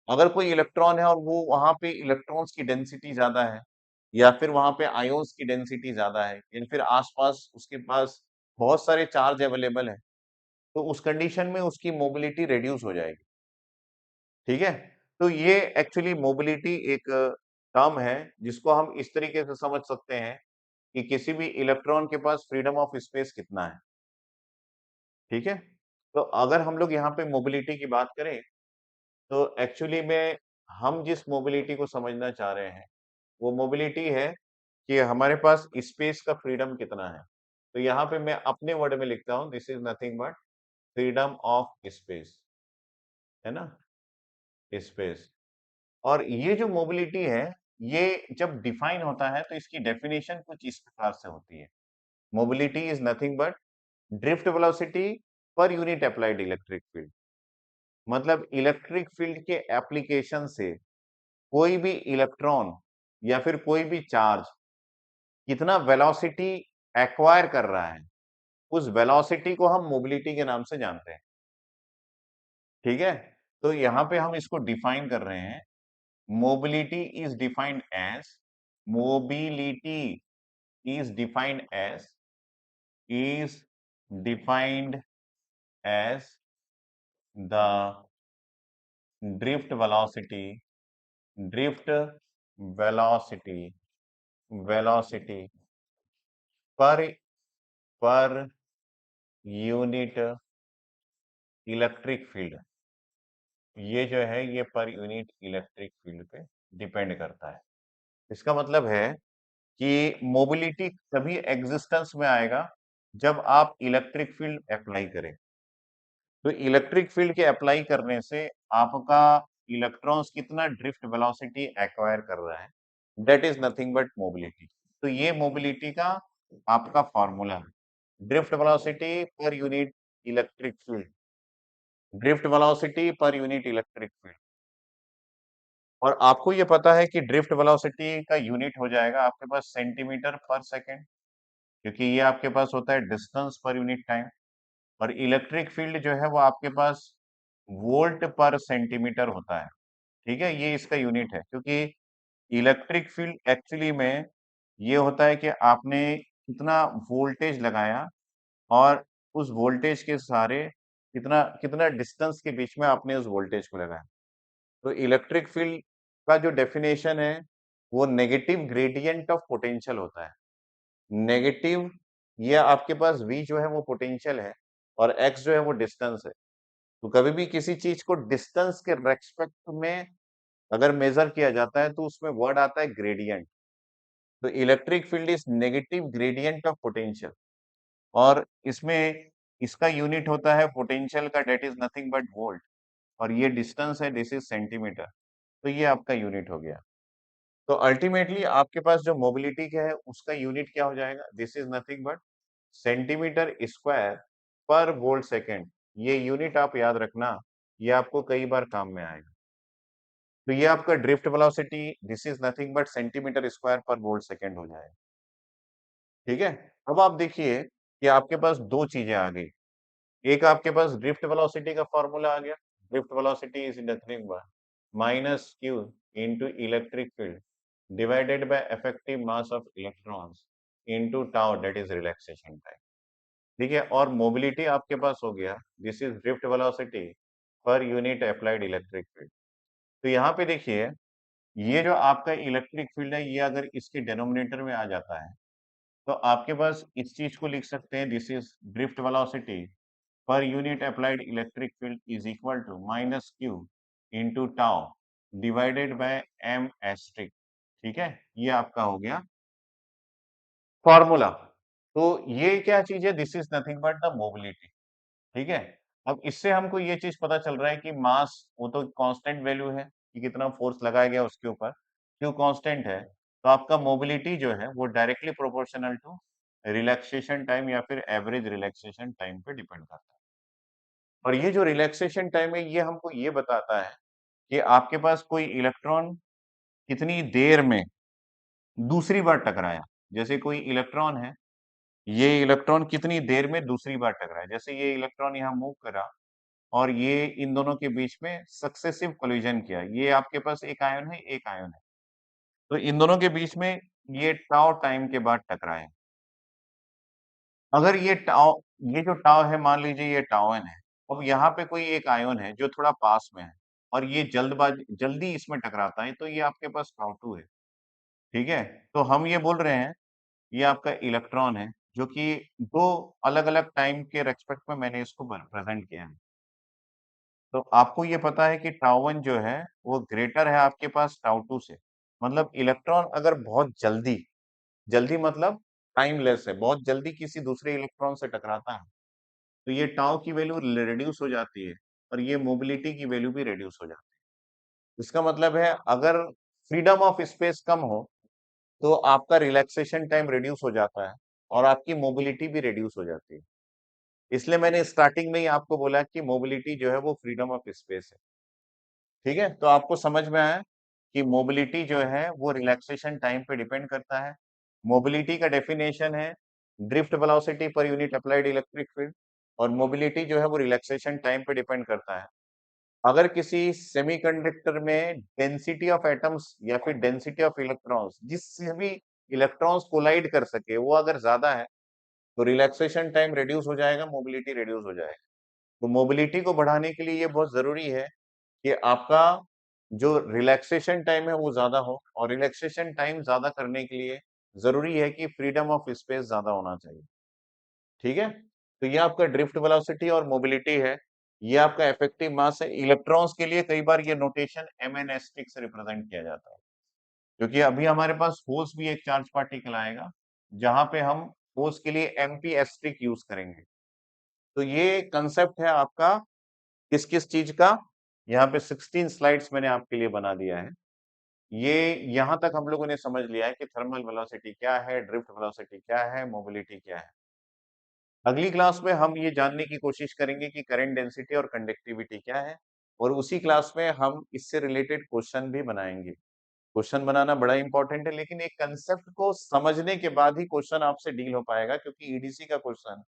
अगर कोई इलेक्ट्रॉन है और वो वहाँ पे इलेक्ट्रॉन्स की डेंसिटी ज़्यादा है या फिर वहाँ पे आयोन्स की डेंसिटी ज़्यादा है या फिर आस-पास उसके पास बहुत सारे चार्ज अवेलेबल है, तो उस कंडीशन में उसकी मोबिलिटी रिड्यूस हो जाएगी। ठीक है? तो ये एक्चुअली मोबिलिटी एक टर्म है जिसको हम इस तरीके से समझ सकते हैं कि किसी भी इलेक्ट्रॉन के पास फ्रीडम ऑफ स्पेस कितना है। ठीक है? तो अगर हम लोग यहाँ पे मोबिलिटी की बात करें तो एक्चुअली में हम जिस मोबिलिटी को समझना चाह रहे हैं, वो मोबिलिटी है कि हमारे पास स्पेस का फ्रीडम कितना है। तो यहाँ पे मैं अपने वर्ड में लिखता हूँ, this is nothing but freedom of space, है ना? स्पेस। और ये जो मोबिलिटी है, ये जब डिफाइन होता है तो इसकी डेफिनेशन कुछ इस प्रकार से होती है। Mobility is nothing but drift velocity per unit applied electric field. मतलब इलेक्ट्रिक फील्ड के एप्लीकेशन से कोई भी इलेक्ट्रॉन या फिर कोई भी चार्ज कितना वेलोसिटी एक्वायर कर रहा है, उस वेलोसिटी को हम मोबिलिटी के नाम से जानते हैं। ठीक है? तो यहाँ पे हम इसको डिफाइन कर रहे हैं। Mobility is defined as mobility is defined as is defined as the drift velocity drift velocity velocity per per unit electric field. ये जो है ये पर यूनिट इलेक्ट्रिक फील्ड पे डिपेंड करता है। इसका मतलब है कि मोबिलिटी तभी एग्जिस्टेंस में आएगा जब आप इलेक्ट्रिक फील्ड अप्लाई करें। तो इलेक्ट्रिक फील्ड के अप्लाई करने से आपका इलेक्ट्रॉन्स कितना ड्रिफ्ट वेलोसिटी एक्वायर कर रहा है, that is nothing but mobility. तो ये मोबिलिटी का आपका फॉर्मूला है, drift velocity per unit electric field, drift velocity per unit electric field. और आपको ये पता है कि ड्रिफ्ट वेलोसिटी का यूनिट हो जाएगा आपके पास सेंटीमीटर पर सेकंड, क्योंकि ये आपके पास होता है डिस्टेंस पर यूनिट टाइम। और इलेक्ट्रिक फील्ड जो है वो आपके पास वोल्ट पर सेंटीमीटर होता है। ठीक है? ये इसका यूनिट है, क्योंकि इलेक्ट्रिक फील्ड एक्चुअली में ये होता है कि आपने कितना वोल्टेज लगाया और उस वोल्टेज के सहारे कितना कितना डिस्टेंस के बीच में आपने उस वोल्टेज को लगाया। तो इलेक्ट्रिक फील्ड का जो डेफिनेशन है वो नेगेटिव ग्रेडियंट ऑफ पोटेंशियल होता है। नेगेटिव, ये आपके पास v जो है वो पोटेंशियल है और x जो है वो डिस्टेंस है। तो कभी भी किसी चीज को डिस्टेंस के रेस्पेक्ट में अगर मेजर किया जाता है तो उसमें वर्ड आता है ग्रेडियंट। तो electric field is negative gradient of potential, और इसमें इसका यूनिट होता है पोटेंशियल का, that is nothing but volt. और ये डिस्टेंस है, दिस इज सेंटीमीटर। तो ये आपका यूनिट हो गया। तो अल्टीमेटली आपके पास जो मोबिलिटी का है उसका यूनिट क्या हो जाएगा, this is nothing but centimetre square पर वोल्ट सेकेंड। ये यूनिट आप याद रखना, ये आपको कई बार काम में आएगा। तो ये आपका drift velocity this is nothing but centimetre square पर वोल्ट सेकेंड हो जाएगा। ठीक है? अब आप देखिए कि आपके पास दो चीजें आ गई। एक आपके पास ड्रिफ्ट वेलोसिटी का फॉर्मूला आ गया। Drift velocity is nothing but minus Q into electric field divided bye effective mass of electrons into tau, that is relaxation time. ठीक है? और मोबिलिटी आपके पास हो गया, this is drift velocity per unit applied electric field. तो यहाँ पे देखिए, ये जो आपका इलेक्ट्रिक फील्ड है ये अगर इसके डिनोमिनेटर में आ जाता है तो आपके पास इस चीज को लिख सकते हैं, this is drift velocity per unit applied electric field is equal to minus Q into tau divided by M asterisk. ठीक है? ये आपका हो गया फॉर्मूला। तो ये क्या चीज है, this is nothing but the mobility. ठीक है? अब इससे हमको ये चीज पता चल रहा है कि मास वो तो कांस्टेंट वैल्यू है कि कितना फोर्स लगाया गया उसके ऊपर, क्यों कांस्टेंट है, तो आपका मोबिलिटी जो है वो directly proportional to relaxation time या फिर एवरेज रिलैक्सेशन टाइम पे डिपेंड करता है। और ये जो रिलैक्सेशन टाइम है ये हमको ये बताता है कि आपके पास कोई इलेक्ट्रॉन कितनी देर में दूसरी बार टकराया। जैसे कोई इलेक्ट्रॉन है, ये इलेक्ट्रॉन कितनी देर में दूसरी बार टकराया। जैसे ये इलेक्ट्रॉन यहाँ मूव करा और ये इन दोनों के बीच में सक्सेसिव कोलिजन किया। ये आपके पास एक आयन है, एक आयन है। तो इन दोनों के बीच में ये टाउ टाइम के बाद टकराए। अगर ये टाउ ये जो टाउ है मान लीजिए ये टाउ है। अब यहाँ पे कोई एक आयन है जो थोड़ा पास में है और ये जल्दी इसमें टकराता है तो ये आपके पास टाउ 2 है। ठीक है? तो हम ये बोल रहे हैं ये आपका इलेक्ट्रॉन है जो कि 2 अलग-अलग टाइम के रिस्पेक्ट में मैंने इसको प्रेजेंट किया है। तो आपको ये पता है कि टाउ 1 जो है वो ग्रेटर है आपके पास टाउ 2 से। मतलब इलेक्ट्रॉन अगर बहुत जल्दी जल्दी मतलब टाइमलेस है, बहुत जल्दी किसी दूसरे इलेक्ट्रॉन से टकराता है, तो ये टाउ की वैल्यू रिड्यूस हो जाती है और ये मोबिलिटी की वैल्यू भी रिड्यूस हो जाती है। इसका मतलब है अगर फ्रीडम ऑफ स्पेस कम हो, तो आपका रिलैक्सेशन टाइम रिड्यूस हो जाता है और आपकी मोबिलिटी भी रिड्यूस हो जाती है। इसलिए मैंने स्टार्टिंग में ही आपको बोला कि मोबिलिटी जो है वो फ्रीडम ऑफ स्पेस है। ठीक है? तो आपको समझ में आया कि मोबिलिटी जो है वो रिलैक्सेशन टाइम पे डिपेंड करता है। मोबिलिटी का डेफिनेशन है drift velocity per unit applied electric field और मोबिलिटी जो है वो रिलैक्सेशन टाइम पे डिपेंड करता है। अगर किसी सेमीकंडक्टर में डेंसिटी ऑफ एटम्स या फिर डेंसिटी ऑफ इलेक्ट्रॉन्स जिससे भी इलेक्ट्रॉन्स कोलाइड कर सके वो अगर ज्यादा है तो रिलैक्सेशन टाइम रिड्यूस हो जाएगा, मोबिलिटी रिड्यूस हो जाएगा। तो मोबिलिटी को बढ़ाने के लिए ये बहुत जरूरी है कि आपका जो रिलैक्सेशन टाइम है वो ज्यादा हो और रिलैक्सेशन टाइम ज्यादा करने के लिए जरूरी है कि फ्रीडम ऑफ स्पेस ज्यादा होना चाहिए। ठीक है? तो ये आपका ड्रिफ्ट वेलोसिटी और मोबिलिटी है। ये आपका इफेक्टिव मास है। इलेक्ट्रॉन्स के लिए कई बार ये नोटेशन MN* से रिप्रेजेंट किया जाता है। क्योंकि अभी हमारे पास फोर्स भी एक चार्ज पार्टिकल आएगा, जहां पे हम फोर्स के लिए MP* यूज करेंगे। तो ये कंसेप्ट है आपका किस-किस चीज का? यहाँ पे 16 स्लाइड्स मैंने आपके लिए बना दिया है। ये यहाँ तक हम लोगों ने समझ लिया है कि थर्मल वेलोसिटी क्या है, ड्रिफ्ट वेलोसिटी क्या है, मोबिलिटी क्या है। अगली क्लास में हम ये जानने की कोशिश करेंगे कि करंट डेंसिटी और कंडक्टिविटी क्या है और उसी क्लास में हम इससे रिलेटेड क्वेश्चन भी बनाएंगे। क्वेश्चन बनाना बड़ा इंपॉर्टेंट है लेकिन एक कंसेप्ट को समझने के बाद ही क्वेश्चन आपसे डील हो पाएगा क्योंकि ईडीसी का क्वेश्चन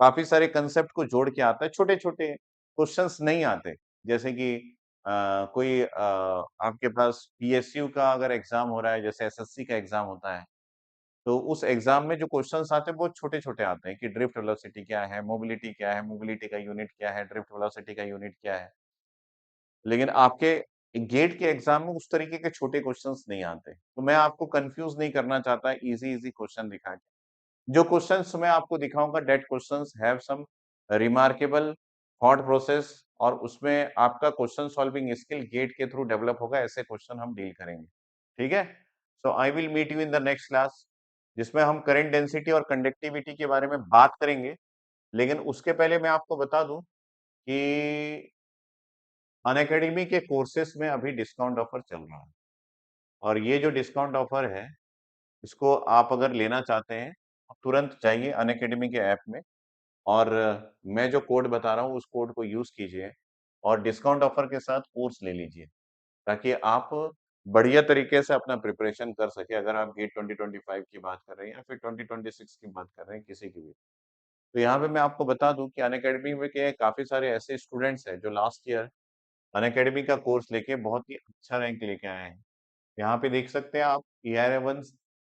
काफी सारे कंसेप्ट को जोड़ के आता है, छोटे-छोटे क्वेश्चंस नहीं आते। जैसे कि कोई आपके पास पीएसयू का अगर एग्जाम हो रहा है, जैसे एसएससी का एग्जाम होता है, तो उस एग्जाम में जो क्वेश्चंस आते हैं बहुत छोटे-छोटे आते हैं कि ड्रिफ्ट वेलोसिटी क्या है, मोबिलिटी क्या है, मोबिलिटी का यूनिट क्या है, ड्रिफ्ट वेलोसिटी का यूनिट क्या है। लेकिन आपके गेट के एग्जाम में उस तरीके के छोटे क्वेश्चंस नहीं आते। तो मैं आपको कंफ्यूज नहीं करना चाहता इजी-इजी क्वेश्चन दिखा के। जो क्वेश्चंस मैं आपको दिखाऊंगा that questions have some remarkable thought process और उसमें आपका क्वेश्चन सॉल्विंग स्किल गेट के थ्रू डेवलप होगा, ऐसे क्वेश्चन हम डील करेंगे। ठीक है? So I will meet you in the next class जिसमें हम करंट डेंसिटी और कंडक्टिविटी के बारे में बात करेंगे। लेकिन उसके पहले मैं आपको बता दूं कि अनअकैडमी के कोर्सेस में अभी डिस्काउंट ऑफर चल रहा है और ये जो डिस्काउंट ऑफर है इसको आप अगर लेना चाहते हैं तुरंत जाइए अनअकैडमी के ऐप में और मैं जो कोड बता रहा हूँ उस कोड को यूज कीजिए और डिस्काउंट ऑफर के साथ कोर्स ले लीजिए ताकि आप बढ़िया तरीके से अपना प्रिपरेशन कर सके अगर आप गेट 2025 की बात कर रहे हैं या फिर 2026 की बात कर रहे हैं किसी की भी। तो यहाँ पे मैं आपको बता दूं कि अनअकैडमी में के काफी सारे ऐसे स्टूडेंट्स हैं जो लास्ट ईयर अनअकैडमी का कोर्स लेके बहुत ही अच्छा रैंक लेके आए हैं। यहाँ पे देख सकते हैं आप AR1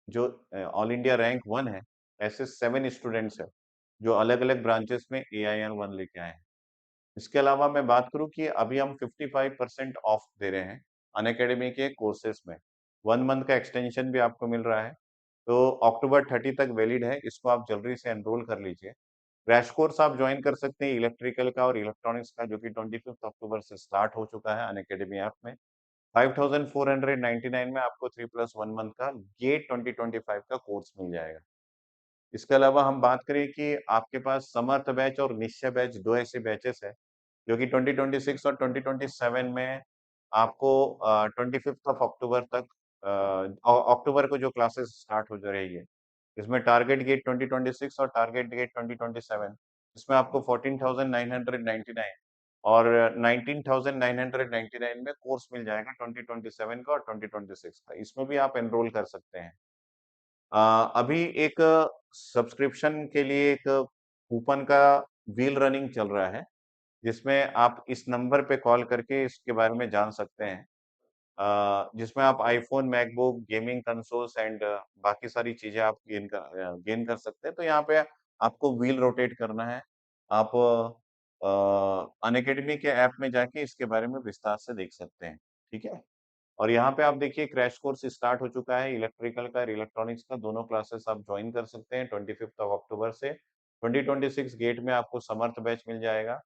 जो ऑल इंडिया रैंक 1 है, ऐसे 7 स्टूडेंट्स हैं जो अलग-अलग ब्रांचेस में AIR1 लेके आए हैं। इसके अलावा मैं बात करूँ कि अभी हम 55% ऑफ दे रहे हैं अनअकैडमी के कोर्सेस में। 1 मंथ का एक्सटेंशन भी आपको मिल रहा है। तो अक्टूबर 30 तक वैलिड है, इसको आप जल्दी से एनरोल कर लीजिए। क्रैश कोर्स आप ज्वाइन कर सकते हैं इलेक्ट्रिकल का और इलेक्ट्रॉनिक्स का जो कि 25 अक्टूबर से स्टार्ट हो चुका है अनअकैडमी ऐप में। 5499 में आपको 3+1 मंथ का गेट 2025 का कोर्स मिल जाएगा। इसके अलावा हम बात करें कि आपके पास समर्थ बैच और निश्चय बैच 2 ऐसे बैचेस हैं जो कि 2026 और 2027 में आपको 25 ऑफ अक्टूबर तक अक्टूबर को जो क्लासेस स्टार्ट हो रही है इसमें टारगेट गेट 2026 और टारगेट गेट 2027 इसमें आपको 14,999 और 19,999 में कोर्स मिल जाएगा 2027 का और 2026 का। इसमें भी आप एनरोल कर सकते हैं। अभी एक सब्सक्रिप्शन के लिए एक कूपन का व्हील रनिंग चल रहा है जिसमें आप इस नंबर पे कॉल करके इसके बारे में जान सकते हैं। जिसमें आप iPhone, MacBook, gaming consoles and बाकी सारी चीजें आप गेन कर सकते हैं। तो यहाँ पे आपको व्हील रोटेट करना है, आप अनअकैडमी के ऐप में जाके इसके बारे में विस्तार से देख सकते हैं, ठीक है? और यहाँ पे आप देखिए क्रैश कोर्स स्टार्ट हो चुका है, इलेक्ट्रिकल का और इलेक्ट्रॉनिक्स का दोनों क्लासेस आप जॉइन कर सकते हैं 25th ऑफ अक्टूबर से। 2026 गेट में आपको समर्थ बैच मिल जाएगा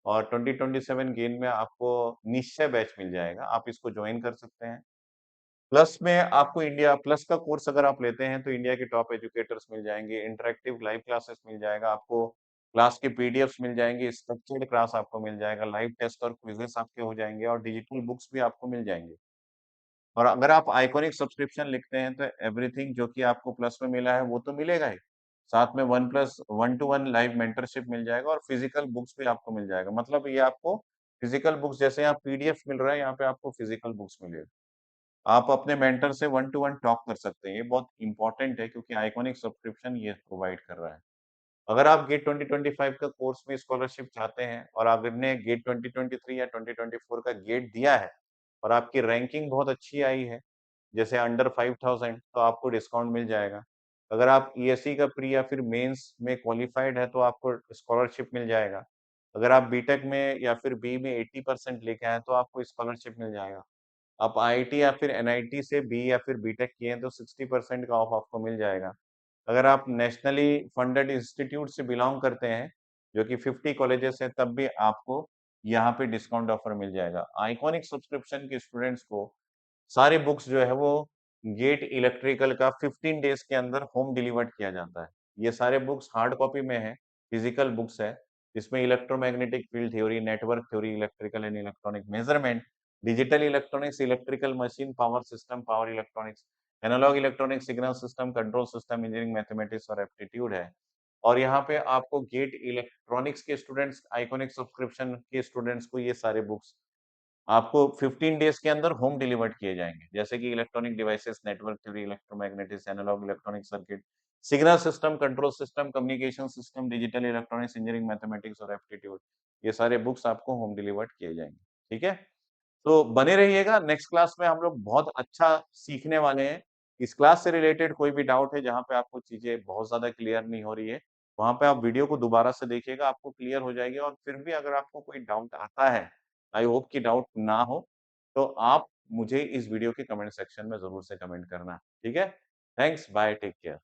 और 2027 गेन में आपको निश्चय बैच मिल जाएगा, आप इसको जॉइन कर सकते हैं। प्लस में आपको इंडिया प्लस का कोर्स अगर आप लेते हैं तो इंडिया के टॉप एजुकेटर्स मिल जाएँगे, इंटरैक्टिव लाइव क्लासेस मिल जाएगा, आपको क्लास के पीडीएफ्स मिल जाएँगे, स्ट्रक्चर्ड क्लास आपको मिल जाएगा, लाइव टेस्ट और क्विज़ेस आपके हो जाएँगे और डिजिटल बुक्स भी आपको मिल जाएँगे। और अगर आप आइकॉनिक सब्सक्रिप्शन लिखते हैं तो एवरीथिंग जो कि आपको प्लस में मिला है वो तो मिलेगा ही। साथ में 1 टू 1 लाइव मेंटरशिप मिल जाएगा और फिजिकल बुक्स भी आपको मिल जाएगा। मतलब ये आपको फिजिकल बुक्स जैसे यहाँ पीडीएफ मिल रहा है, यहाँ पे आपको फिजिकल बुक्स मिलेगा। आप अपने मेंटर से 1 टू 1 टॉक कर सकते हैं। ये बहुत इम्पोर्टेंट है क्योंकि आइकॉनिक सब्सक्रिप्शन ये प्रोवाइड कर रहा है। अगर आप गेट 2025 का कोर्स में स्कॉलरशिप चाहते हैं और आपने गेट 2023 या 2024 का गेट दिया है और आपकी रैंकिंग बहुत अच्छी आई है, जैसे अंडर 5000 तो आपको डिस्काउंट मिल जाएगा। अगर आप ईएसई का प्री या फिर मेंस में क्वालिफाइड है तो आपको स्कॉलरशिप मिल जाएगा। अगर आप बीटेक में या फिर बी में 80% लेके आए तो आपको स्कॉलरशिप मिल जाएगा। आप आईआईटी या फिर एनआईटी से बी या फिर बीटेक किए हैं तो 60% का ऑफ आपको मिल जाएगा। अगर आप नेशनली फंडेड इंस्टीट्यूट से बिलॉन्ग करते हैं, जो कि 50 कॉलेजेस हैं, तब भी आपको यहाँ पे डिस्काउंट ऑफर मिल जाएगा। आइकॉनिक सब्सक्रिप्शन के स्टूडेंट्स को सारे बुक्स जो है वो गेट इलेक्ट्रिकल का 15 डेज़ के अंदर होम डिलीवर्ड किया जाता है। ये सारे बुक्स हार्ड कॉपी में हैं, फिजिकल बुक्स है, जिसमें electromagnetic field theory, network theory, electrical and electronic measurement, digital electronics, electrical machine, power system, power electronics, analogue electronic signal system, control system, engineering mathematics और एप्टीट्यूड है। और यहाँ पे आपको गेट इलेक्ट्रॉनिक्स के स्टूडेंट्स, आइकॉनिक सब्सक्रिप्शन के students को ये सारे बुक्स आपको 15 डेज़ के अंदर होम डिलीवर्ड किए जाएँगे। जैसे कि electronic devices, network theory, electromagnetics, analogue electronic circuit, signal system, control system, communication system, digital electronics, engineering mathematics और एप्टीट्यूड। ये सारे बुक्स आपको होम डिलीवर्ड किए जाएँगे। ठीक है? तो बने रहिएगा, नेक्स्ट क्लास में हम लोग बहुत अच्छा सीखने वाले हैं। इस क्लास से रिलेटेड कोई भी डाउट है जहाँ पे आपको चीज़ें बहुत ज़्यादा क्लियर नहीं हो रही है, वहाँ पे आप वीडियो को दोबारा से देखिएगा, आपको क्लियर हो जाएगी और फिर भी अगर आपको कोई डाउट आता है, आई होप कि डाउट ना हो, तो आप मुझे इस वीडियो के कमेंट सेक्शन में ज़रूर से कमेंट करना। ठीक है? Thanks, bye, take care.